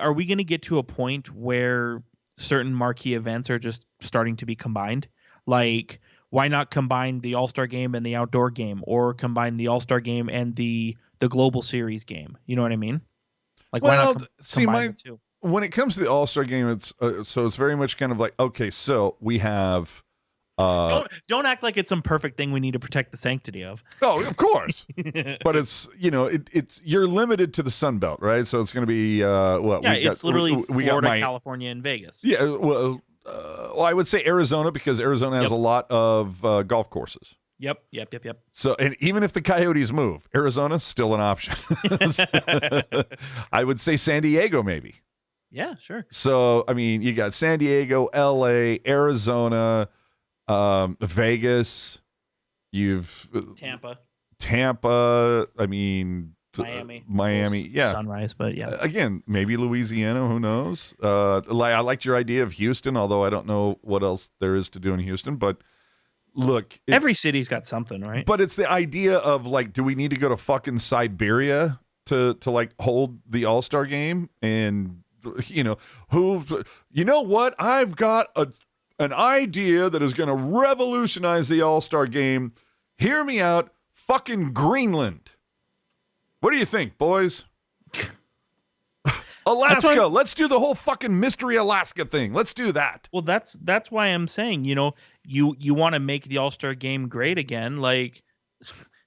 are we going to get to a point where certain marquee events are just starting to be combined? Like, why not combine the All-Star game and the outdoor game, or combine the All-Star game and the Global Series game? You know what I mean? Like, why not combine the two? When it comes to the All-Star game, it's very much kind of like, okay, so we have. Don't act like it's some perfect thing we need to protect the sanctity of. Oh, of course, but it's it's you're limited to the Sun Belt, right? So it's going to be literally Florida, California, and Vegas. Yeah, well, I would say Arizona because Arizona has a lot of golf courses. Yep. So, and even if the Coyotes move, Arizona's still an option. I would say San Diego maybe. Yeah, sure. So, I mean, you got San Diego, LA, Arizona, Vegas, you've Tampa, I mean, Miami, yeah. Sunrise, but yeah. Again, maybe Louisiana, who knows? I liked your idea of Houston, although I don't know what else there is to do in Houston, but look, every city's got something, right? But it's the idea of like, do we need to go to fucking Siberia to like hold the All-Star game? And you know what? I've got an idea that is going to revolutionize the All-Star game. Hear me out. Fucking Greenland. What do you think, boys? Alaska. Let's do the whole fucking mystery Alaska thing. Let's do that. Well, that's why I'm saying, you want to make the All-Star game great again. Like,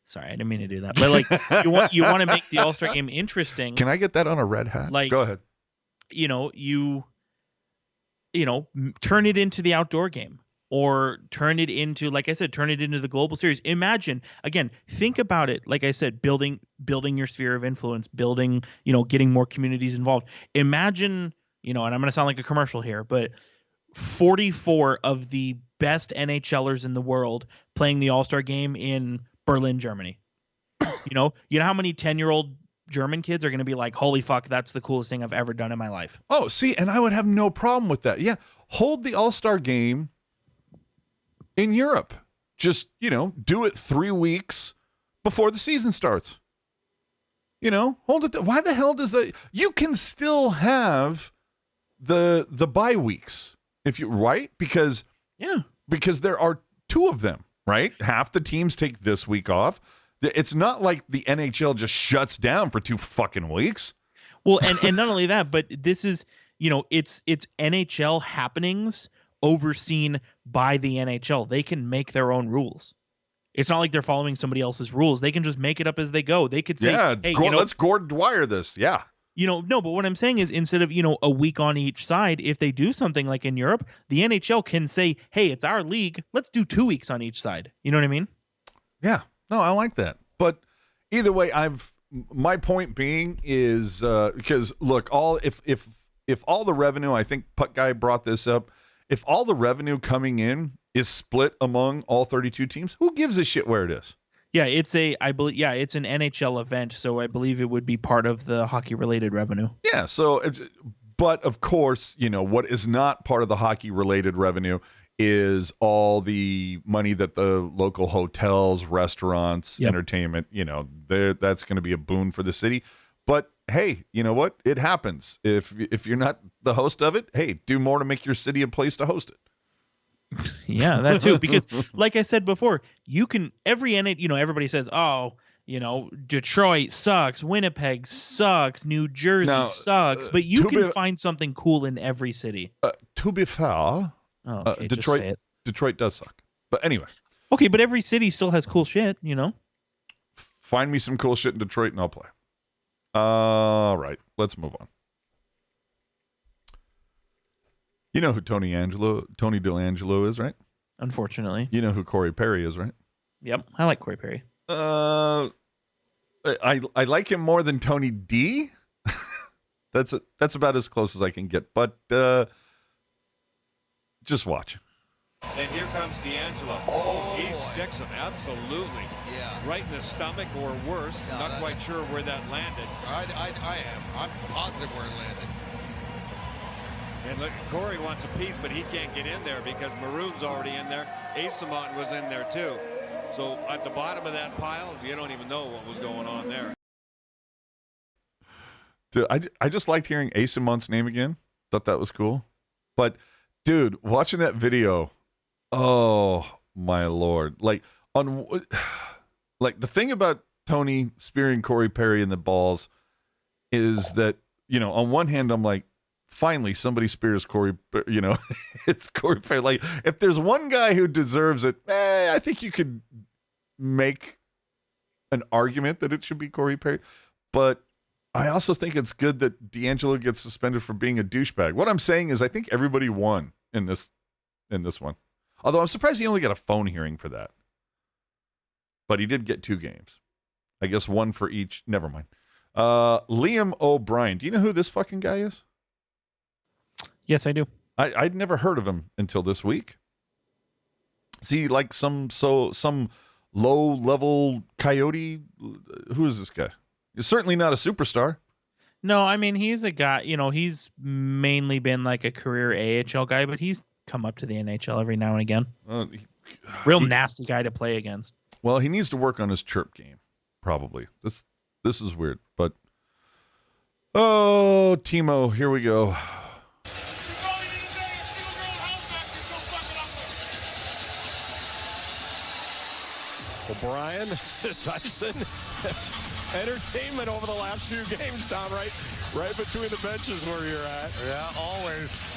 sorry, I didn't mean to do that. But like, you want to make the All-Star game interesting. Can I get that on a red hat? Like, go ahead. Turn it into the outdoor game, or turn it into, like I said, turn it into the global series. Imagine, again, think about it. Like I said, building your sphere of influence, building, getting more communities involved. Imagine, and I'm going to sound like a commercial here, but 44 of the best NHLers in the world playing the All-Star game in Berlin, Germany. You know how many 10-year-old German kids are going to be like, holy fuck, that's the coolest thing I've ever done in my life. Oh, see, and I would have no problem with that. Yeah, hold the All-Star game in Europe. Just, do it 3 weeks before the season starts. Hold it. Why the hell does that? You can still have the bye weeks right? Because there are 2 of them, right? Half the teams take this week off. It's not like the NHL just shuts down for 2 fucking weeks. Well, and not only that, but this is, it's NHL happenings overseen by the NHL. They can make their own rules. It's not like they're following somebody else's rules. They can just make it up as they go. They could say, hey, let's Gordon Dwyer this. Yeah. No, but what I'm saying is, instead of, a week on each side, if they do something like in Europe, the NHL can say, hey, it's our league. Let's do 2 weeks on each side. You know what I mean? Yeah. No, I like that. But either way, my point being is because look, if all the revenue, I think Puck Guy brought this up, if all the revenue coming in is split among all 32 teams, who gives a shit where it is? Yeah, it's an NHL event, so I believe it would be part of the hockey related revenue. Yeah, but of course, what is not part of the hockey related revenue is all the money that the local hotels, restaurants, entertainment, that's going to be a boon for the city. But hey, you know what? It happens. If you're not the host of it, hey, do more to make your city a place to host it. Yeah, that too. Because like I said before, everybody says, oh, Detroit sucks, Winnipeg sucks, New Jersey sucks, but you can find something cool in every city. To be fair, okay, Detroit does suck. But anyway. Okay, but every city still has cool shit, Find me some cool shit in Detroit and I'll play. All right, let's move on. You know who Tony DeAngelo is, right? Unfortunately. You know who Corey Perry is, right? Yep, I like Corey Perry. I like him more than Tony D. That's about as close as I can get. But just watch. And here comes DeAngelo. Oh, he sticks him, absolutely. Yeah. Right in the stomach or worse. No, Not quite sure where that landed. I am. I'm positive where it landed. And look, Corey wants a piece, but he can't get in there because Maroon's already in there. Asamont was in there too. So at the bottom of that pile, you don't even know what was going on there. Dude, I just liked hearing Asamont's name again. Thought that was cool. But dude, watching that video, oh my Lord. Like the thing about Tony spearing Corey Perry in the balls is that, on one hand, I'm like, finally somebody spears Corey, it's Corey Perry. Like, if there's one guy who deserves it, I think you could make an argument that it should be Corey Perry. But I also think it's good that DeAngelo gets suspended for being a douchebag. What I'm saying is I think everybody won in this one. Although I'm surprised he only got a phone hearing for that. But he did get 2 games. I guess 1 for each. Never mind. Liam O'Brien. Do you know who this fucking guy is? Yes, I do. I'd never heard of him until this week. Is he like some low-level coyote? Who is this guy? He's certainly not a superstar. No, I mean, he's a guy, he's mainly been like a career AHL guy, but he's come up to the NHL every now and again. Real nasty guy to play against. Well, he needs to work on his chirp game, probably. This is weird, but... Oh, Timo, here we go. O'Brien, Tyson, entertainment over the last few games, Tom, right between the benches where you're at. Yeah, always.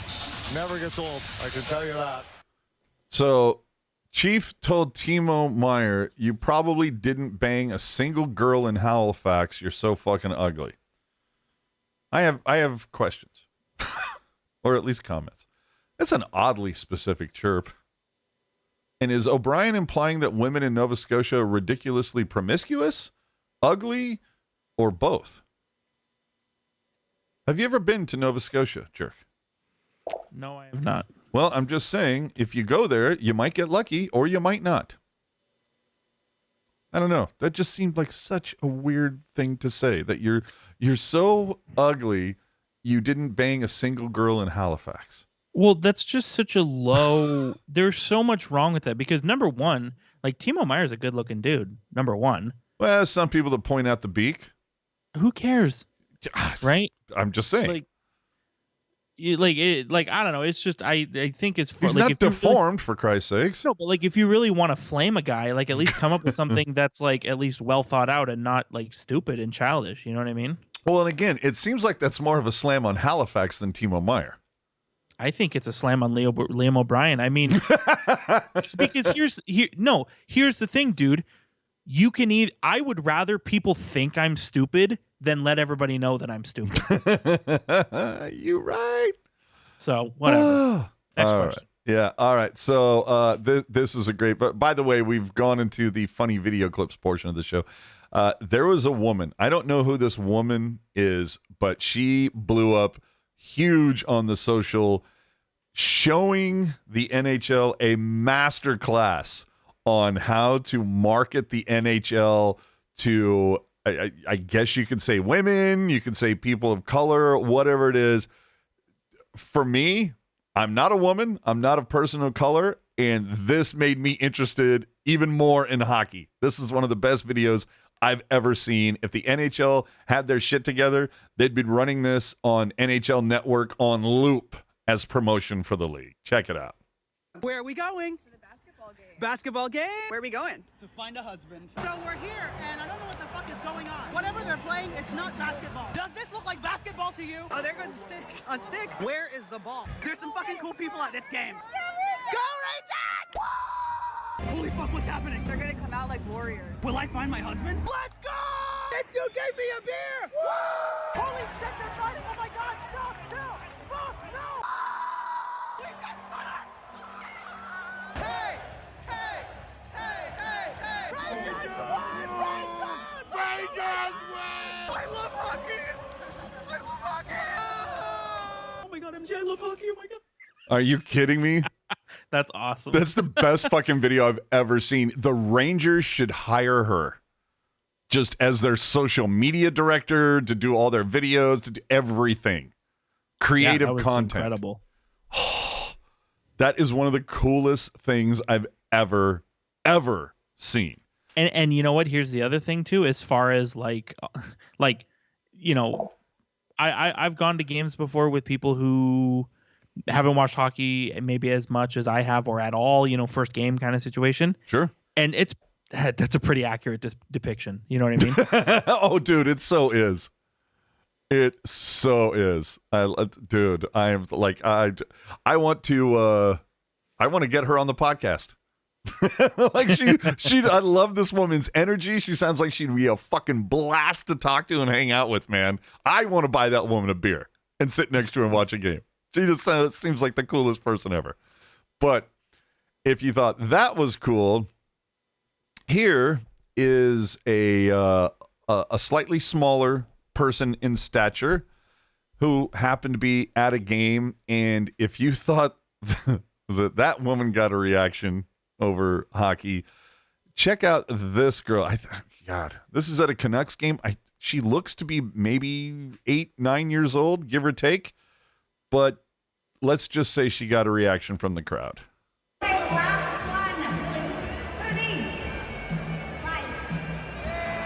It never gets old, I can tell you that. So, Chief told Timo Meier, you probably didn't bang a single girl in Halifax. You're so fucking ugly. I have questions. Or at least comments. That's an oddly specific chirp. And is O'Brien implying that women in Nova Scotia are ridiculously promiscuous, ugly, or both? Have you ever been to Nova Scotia, jerk? No, I have not. Well, I'm just saying, if you go there, you might get lucky, or you might not. I don't know. That just seemed like such a weird thing to say, that you're so ugly, you didn't bang a single girl in Halifax. Well, that's just such a low... There's so much wrong with that, because number one, like, Timo Meier's a good-looking dude, number one. Well, some people that point out the beak. Who cares? Right? I'm just saying. I don't know. It's just I think it's he's like, not deformed, for Christ's sakes. No, but like if you really want to flame a guy, like at least come up with something that's like at least well thought out and not like stupid and childish. You know what I mean? Well, and again, it seems like that's more of a slam on Halifax than Timo Meier. I think it's a slam on Liam O'Brien. I mean, because here's the thing, dude. You can either. I would rather people think I'm stupid than let everybody know that I'm stupid. You're right. So whatever. Next question. Right. Yeah. All right. So this is a great. But by the way, we've gone into the funny video clips portion of the show. There was a woman. I don't know who this woman is, but she blew up huge on the social, showing the NHL a masterclass on how to market the NHL to, I guess you could say women, you could say people of color, whatever it is. For me, I'm not a woman, I'm not a person of color, and this made me interested even more in hockey. This is one of the best videos I've ever seen. If the NHL had their shit together, they'd be running this on NHL Network on loop as promotion for the league. Check it out. Where are we going? To the basketball game. Basketball game? Where are we going? To find a husband. So we're here, and I don't know what the fuck is going on. Whatever they're playing, it's not basketball. Does this look like basketball to you? Oh, there goes a stick. A stick? Where is the ball? There's some fucking cool people at this game. Go Rangers! Holy fuck, what's happening? They're gonna come out like warriors. Will I find my husband? Let's go! This dude gave me a beer! Woo! Holy shit, they're fighting! Oh my god, stop, chill! Fuck, no! We just scored! Hey! Hey! Hey, hey, hey! Rangers win! Rangers win! I love hockey! I love hockey! Oh my god, MJ, I love hockey, oh my god! Are you kidding me? That's awesome. That's the best fucking video I've ever seen. The Rangers should hire her just as their social media director to do all their videos, to do everything. Creative that was content. Incredible. That is one of the coolest things I've ever seen. And you know what? Here's the other thing too. As far as like you know, I've gone to games before with people who haven't watched hockey maybe as much as I have or at all, you know, first game kind of situation. Sure. And that's a pretty accurate depiction. You know what I mean? Oh, dude, it so is. It so is. I am like, I want to get her on the podcast. Like I love this woman's energy. She sounds like she'd be a fucking blast to talk to and hang out with, man. I want to buy that woman a beer and sit next to her and watch a game. She just seems like the coolest person ever. But if you thought that was cool, here is a slightly smaller person in stature who happened to be at a game, and if you thought that woman got a reaction over hockey, check out this girl. God, this is at a Canucks game. She looks to be maybe 8-9 years old, give or take, but let's just say she got a reaction from the crowd. Last one. What are these? Lights.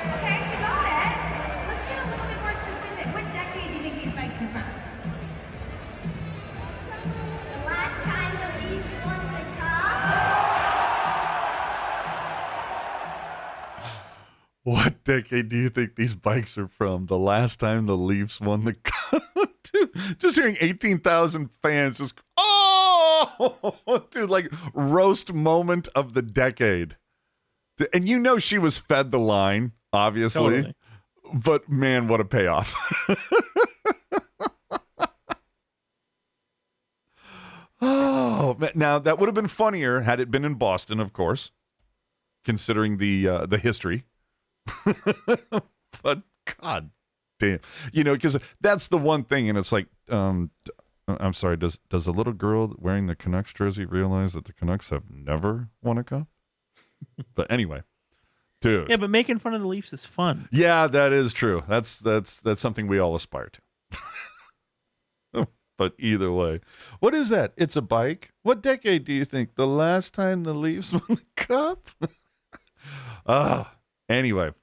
Okay, she got it. Let's get a little bit more specific. What decade do you think these bikes are from? The last time the Leafs won the cup. What decade do you think these bikes are from? The last time the Leafs won the cup? Dude, just hearing 18,000 fans just, oh, dude, like roast moment of the decade. And you know she was fed the line, obviously. Totally. But man, what a payoff. Oh, man. Now that would have been funnier had it been in Boston, of course, considering the history. But God damn, because that's the one thing, and it's like, I'm sorry, does a little girl wearing the Canucks jersey realize that the Canucks have never won a cup? But anyway, dude. Yeah, but making fun of the Leafs is fun. Yeah, that is true. That's something we all aspire to. But either way, what is that? It's a bike. What decade do you think? The last time the Leafs won the cup? Anyway.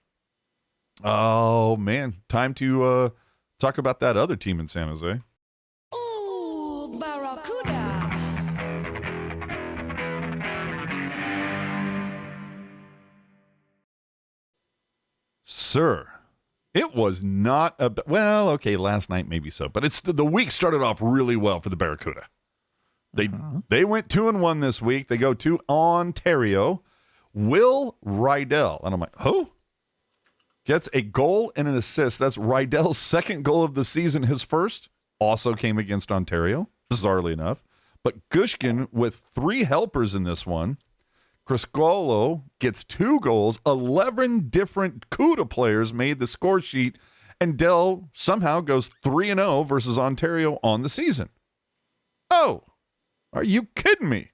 Oh, man. Time to talk about that other team in San Jose. Ooh, Barracuda. Sir, it was not well, okay, last night maybe so, but the week started off really well for the Barracuda. They went 2-1 this week. They go to Ontario. Will Rydell, and I'm like, who? Gets a goal and an assist. That's Rydell's second goal of the season. His first also came against Ontario, bizarrely enough. But Gushkin with 3 helpers in this one. Criscolo gets 2 goals. 11 different CUDA players made the score sheet. And Dell somehow goes 3-0 versus Ontario on the season. Oh, are you kidding me?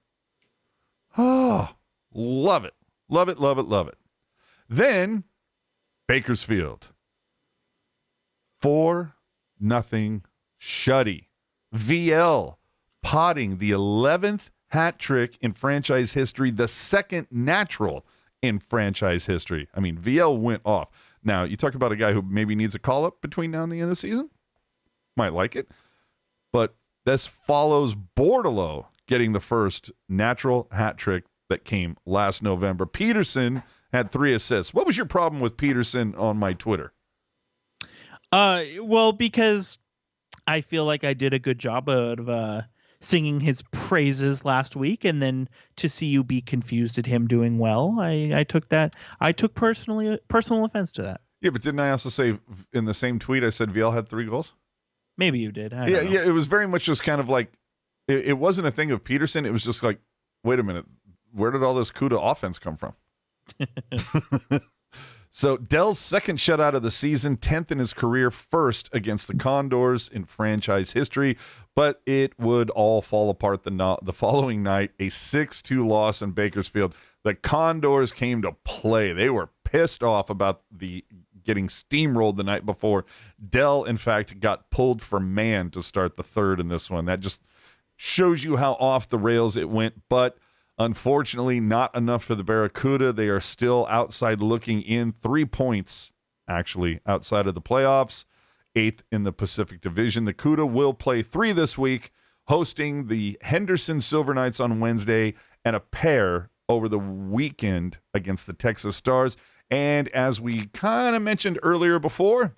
Oh, love it. Love it, love it, love it. Then Bakersfield. 4-0 shutty. VL potting the 11th hat trick in franchise history, the second natural in franchise history. I mean, VL went off. Now, you talk about a guy who maybe needs a call-up between now and the end of the season. Might like it. But this follows Bordeleau getting the first natural hat trick that came last November. Peterson had 3 assists. What was your problem with Peterson on my Twitter? Well, because I feel like I did a good job of singing his praises last week, and then to see you be confused at him doing well, I took personal offense to that. Yeah, but didn't I also say in the same tweet I said VL had 3 goals? Maybe you did. Yeah, it was very much just kind of like it wasn't a thing of Peterson. It was just like, wait a minute, where did all this CUDA offense come from? So Dell's second shutout of the season, 10th in his career, first against the Condors in franchise history, but it would all fall apart the following night, a 6-2 loss in Bakersfield. The Condors came to play. They were pissed off about the getting steamrolled the night before. Dell, in fact, got pulled for man to start the third in this one. That just shows you how off the rails it went, but unfortunately, not enough for the Barracuda. They are still outside looking in. 3 points, actually, outside of the playoffs. 8th in the Pacific Division. The CUDA will play 3 this week, hosting the Henderson Silver Knights on Wednesday and a pair over the weekend against the Texas Stars. And as we kind of mentioned earlier before,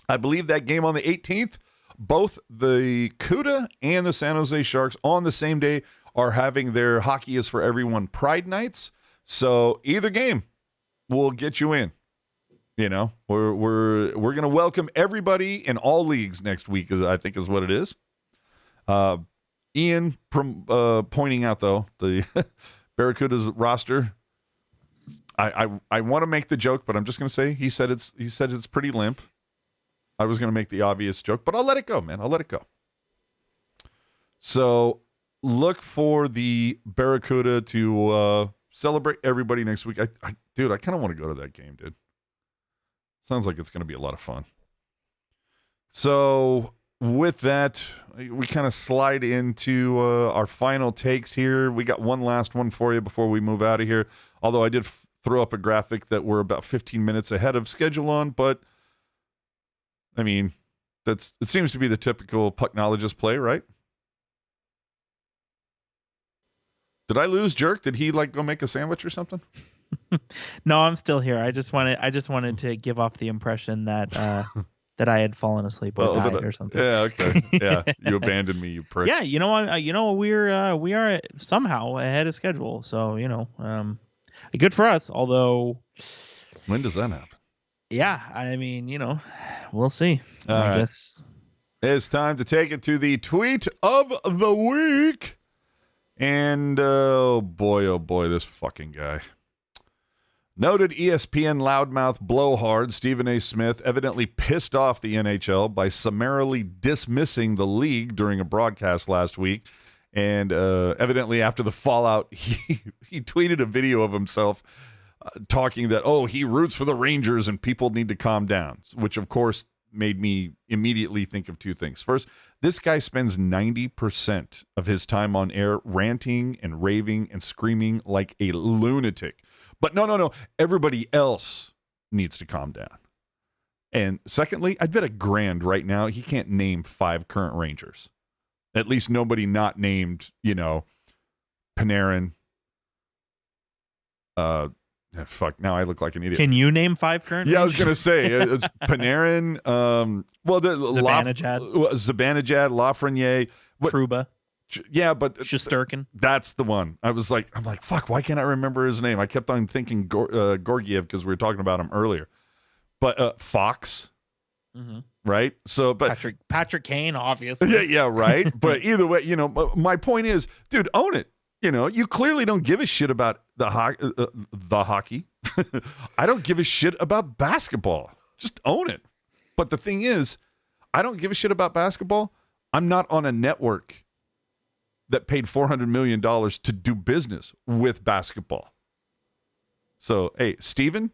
I believe that game on the 18th, both the CUDA and the San Jose Sharks on the same day are having their Hockey is for Everyone Pride Nights. So either game will get you in. You know, we're going to welcome everybody in all leagues next week, I think is what it is. Ian pointing out, though, the Barracuda's roster. I want to make the joke, but I'm just going to say he said it's pretty limp. I was going to make the obvious joke, but I'll let it go, man. I'll let it go. So look for the Barracuda to celebrate everybody next week. Dude, I kind of want to go to that game, dude. Sounds like it's going to be a lot of fun. So with that, we kind of slide into our final takes here. We got one last one for you before we move out of here. Although I did throw up a graphic that we're about 15 minutes ahead of schedule on, but I mean, it seems to be the typical Pucknologist play, right? Did I lose Jerk? Did he go make a sandwich or something? No, I'm still here. I just wanted to give off the impression that that I had fallen asleep or died or something. Yeah, okay. Yeah, you abandoned me, you prick. Yeah, we are somehow ahead of schedule. So, good for us, although when does that happen? Yeah, I mean, we'll see. I guess it's time to take it to the tweet of the week. And oh boy, this fucking guy. Noted ESPN loudmouth blowhard Stephen A. Smith evidently pissed off the NHL by summarily dismissing the league during a broadcast last week. And evidently after the fallout, he tweeted a video of himself talking that, he roots for the Rangers and people need to calm down, which of course made me immediately think of two things. First, this guy spends 90% of his time on air ranting and raving and screaming like a lunatic. But no. Everybody else needs to calm down. And secondly, I'd bet $1,000 right now he can't name 5 current Rangers. At least nobody not named, Panarin. Fuck, now I look like an idiot. Can you name 5 current Rangers? I was going to say, it's Panarin, Zibanejad, Lafreniere. Trouba. Yeah, but Shesterkin. That's the one. I'm like, fuck, why can't I remember his name? I kept on thinking Gorgiev because we were talking about him earlier. But Fox, right? So, but Patrick Kane, obviously. Yeah, right. But either way, my point is, dude, own it. You clearly don't give a shit about the hockey. I don't give a shit about basketball. Just own it. But the thing is, I don't give a shit about basketball. I'm not on a network that paid $400 million to do business with basketball. So, hey, Steven,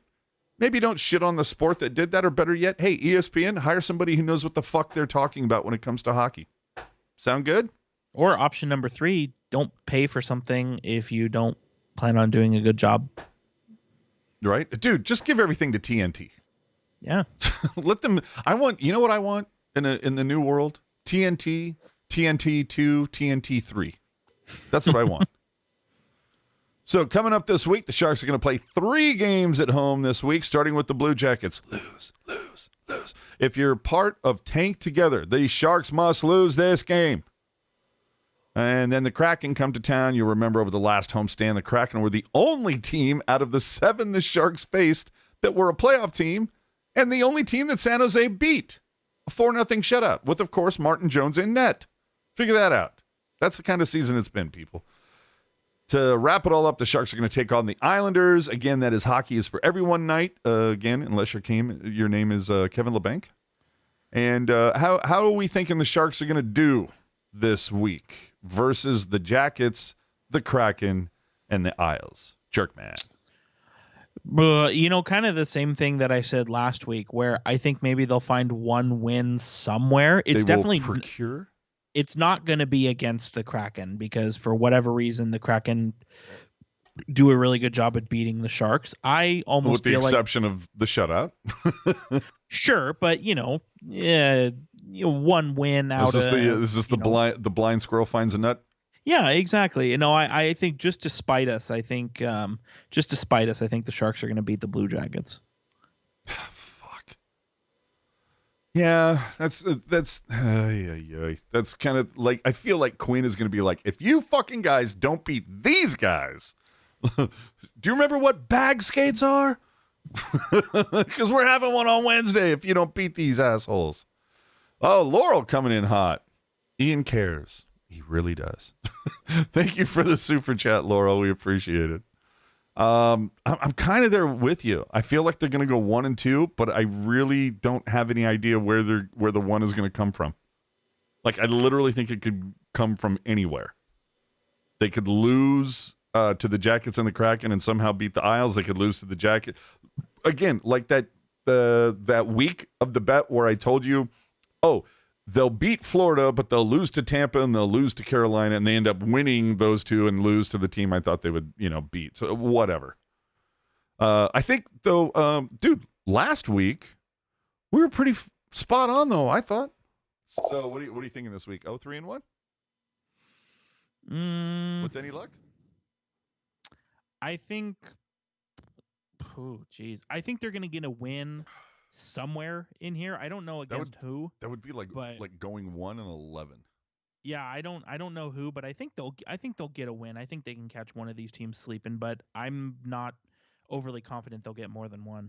maybe don't shit on the sport that did that, or better yet, hey, ESPN, hire somebody who knows what the fuck they're talking about when it comes to hockey. Sound good? Or option number 3, don't pay for something if you don't plan on doing a good job. Right? Dude, just give everything to TNT. Yeah. Let them, you know what I want in the new world? TNT, TNT 2, TNT 3. That's what I want. So coming up this week, the Sharks are going to play 3 games at home this week, starting with the Blue Jackets. Lose. If you're part of Tank Together, the Sharks must lose this game. And then the Kraken come to town. You'll remember over the last homestand, the Kraken were the only team out of the 7 the Sharks faced that were a playoff team, and the only team that San Jose beat. A 4-0 shutout with, of course, Martin Jones in net. Figure that out. That's the kind of season it's been, people. To wrap it all up, the Sharks are going to take on the Islanders. Again, that is Hockey is for Everyone night. Again, unless your name is Kevin LeBanc. And how are we thinking the Sharks are going to do this week versus the Jackets, the Kraken, and the Isles? Jerkman. Kind of the same thing that I said last week, where I think maybe they'll find one win somewhere. It's definitely procure. It's not going to be against the Kraken because for whatever reason, the Kraken do a really good job at beating the Sharks. I almost with the exception of the shutout. Sure, but one win out of the blind squirrel finds a nut. Yeah, exactly. I think just to spite us, I think the Sharks are going to beat the Blue Jackets. Fuck. Yeah, that's kind of like, I feel like Quinn is going to be like, if you fucking guys don't beat these guys, do you remember what bag skates are? Because we're having one on Wednesday if you don't beat these assholes. Oh, Laurel coming in hot. Ian cares. He really does. Thank you for the super chat, Laurel. We appreciate it. I'm kind of there with you. I feel like they're going to go 1-2, but I really don't have any idea where the one is going to come from. Like, I literally think it could come from anywhere. They could lose to the Jackets and the Kraken and somehow beat the Isles. They could lose to the Jackets. Again, like that week of the bet where I told you, oh, they'll beat Florida, but they'll lose to Tampa and they'll lose to Carolina, and they end up winning those two and lose to the team I thought they would, beat. So whatever. I think, though, dude, last week we were pretty spot on, though, I thought. So what are you thinking this week? 3-1? With any luck? I think. Oh, geez. I think they're going to get a win somewhere in here. I don't know against who. That would be like going 1-11. Yeah, I don't know who, but I think they'll get a win. I think they can catch one of these teams sleeping, but I'm not overly confident they'll get more than one.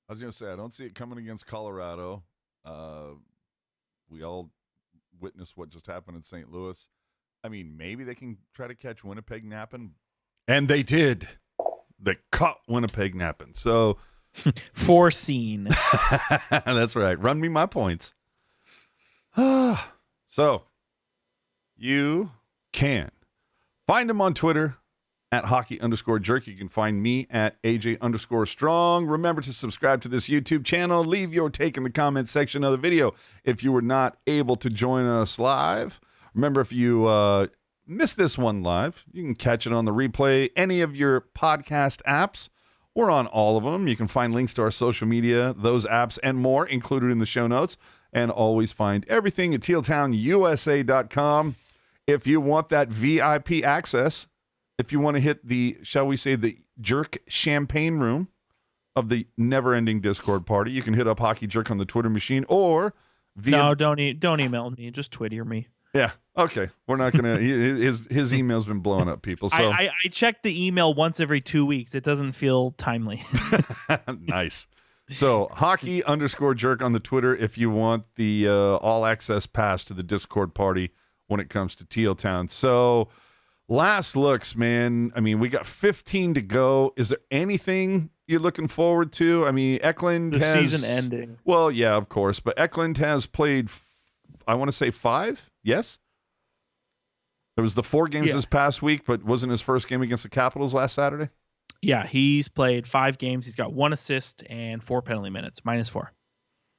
I was going to say, I don't see it coming against Colorado. We all witnessed what just happened in St. Louis. I mean, maybe they can try to catch Winnipeg napping. And they did. They caught Winnipeg napping. So, foreseen. That's right. Run me my points. So, you can find him on Twitter at hockey_jerk. You can find me at AJ_strong. Remember to subscribe to this YouTube channel. Leave your take in the comment section of the video. If you were not able to join us live, remember, if you missed this one live, you can catch it on the replay. Any of your podcast apps, we're on all of them. You can find links to our social media, those apps, and more included in the show notes. And always find everything at tealtownusa.com. If you want that VIP access, if you want to hit the, shall we say, the jerk champagne room of the never-ending Discord party, you can hit up Hockey Jerk on the Twitter machine or via... No, don't email me. Just Twitter me. Yeah. Okay. We're not gonna. His email's been blowing up, people. So I check the email once every 2 weeks. It doesn't feel timely. Nice. So hockey_jerk on the Twitter if you want the all access pass to the Discord party when it comes to Teal Town. So last looks, man. I mean, we got 15 to go. Is there anything you're looking forward to? I mean, Eklund has season ending. Well, yeah, of course, but Eklund has played. I want to say 5. Yes. There was the 4 games this past week, but wasn't his first game against the Capitals last Saturday? Yeah, he's played 5 games. He's got 1 assist and 4 penalty minutes, -4.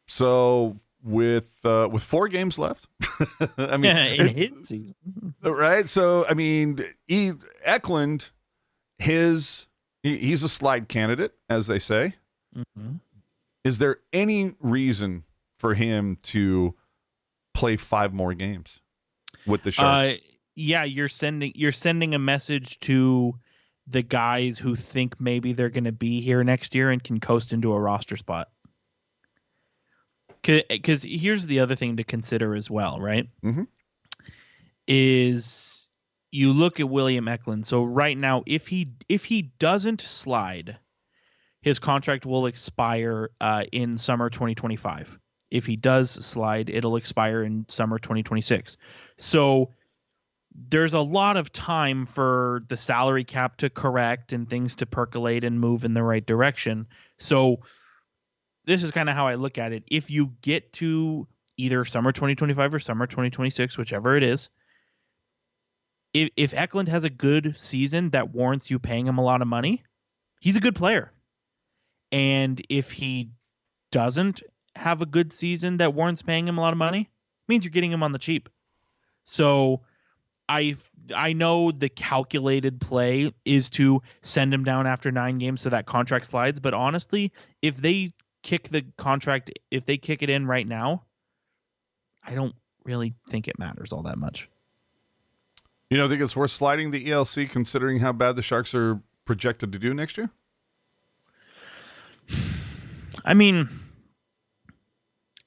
So with 4 games left, I mean, in his season, right? So I mean, Eklund, he's a slide candidate, as they say. Mm-hmm. Is there any reason for him to play 5 more games with the Sharks? Yeah, you're sending a message to the guys who think maybe they're going to be here next year and can coast into a roster spot. Because here's the other thing to consider as well, right? Mm-hmm. Is you look at William Eklund. So right now, if he doesn't slide, his contract will expire in summer 2025. If he does slide, it'll expire in summer 2026. So there's a lot of time for the salary cap to correct and things to percolate and move in the right direction. So this is kind of how I look at it. If you get to either summer 2025 or summer 2026, whichever it is, if Eklund has a good season that warrants you paying him a lot of money, he's a good player. And if he doesn't have a good season that warrants paying him a lot of money, it means you're getting him on the cheap. So I know the calculated play is to send him down after 9 games so that contract slides, but honestly, if they kick it in right now, I don't really think it matters all that much. You don't think it's worth sliding the ELC considering how bad the Sharks are projected to do next year? I mean,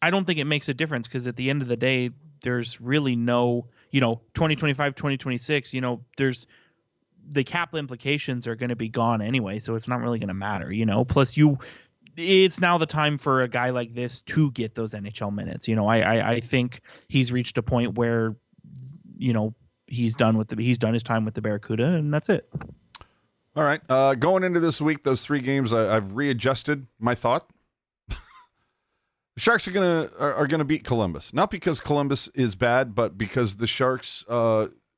I don't think it makes a difference because at the end of the day, there's really no, 2025, 2026, there's the cap implications are going to be gone anyway. So it's not really going to matter, plus it's now the time for a guy like this to get those NHL minutes. I think he's reached a point where, he's done his time with the Barracuda and that's it. All right. Going into this week, those 3 games, I've readjusted my thought. The Sharks are gonna beat Columbus, not because Columbus is bad, but because the Sharks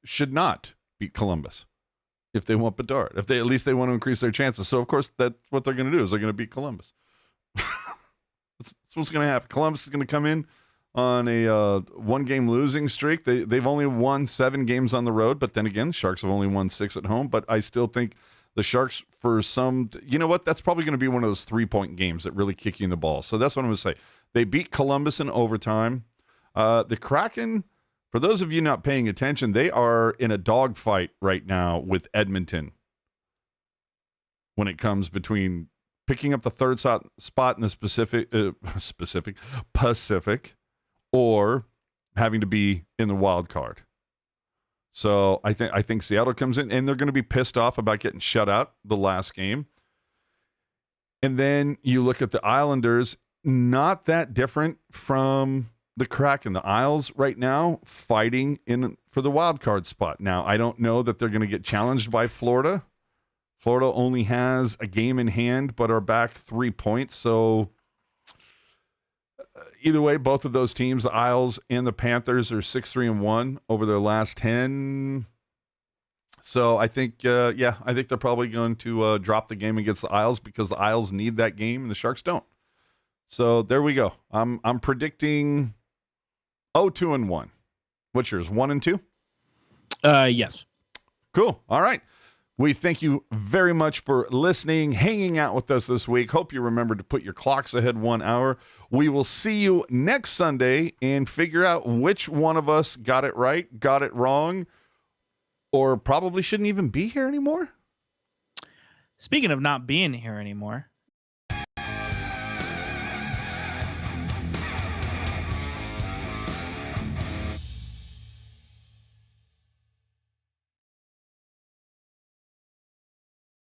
should not beat Columbus if they want Bedard. If they at least they want to increase their chances. So of course that's what they're gonna do, is they're gonna beat Columbus. That's what's gonna happen. Columbus is gonna come in on a 1-game losing streak. They've only won 7 games on the road, but then again, the Sharks have only won 6 at home. But I still think the Sharks, for some, you know what? That's probably going to be one of those 3-point games that really kick you in the balls. So that's what I'm going to say. They beat Columbus in overtime. The Kraken, for those of you not paying attention, they are in a dogfight right now with Edmonton when it comes between picking up the third spot in the Pacific or having to be in the wild card. So I think Seattle comes in, and they're going to be pissed off about getting shut out the last game. And then you look at the Islanders, not that different from the Kraken. The Isles right now fighting for the wild card spot. Now, I don't know that they're going to get challenged by Florida. Florida only has a game in hand, but are back 3 points. So either way, both of those teams, the Isles and the Panthers, are 6-3-1 over their last 10. So I think, I think they're probably going to drop the game against the Isles because the Isles need that game and the Sharks don't. So there we go. I'm predicting 2-1. What's yours? 1-2? Yes. Cool. All right. We thank you very much for listening, hanging out with us this week. Hope you remember to put your clocks ahead 1 hour. We will see you next Sunday and figure out which one of us got it right, got it wrong, or probably shouldn't even be here anymore. Speaking of not being here anymore,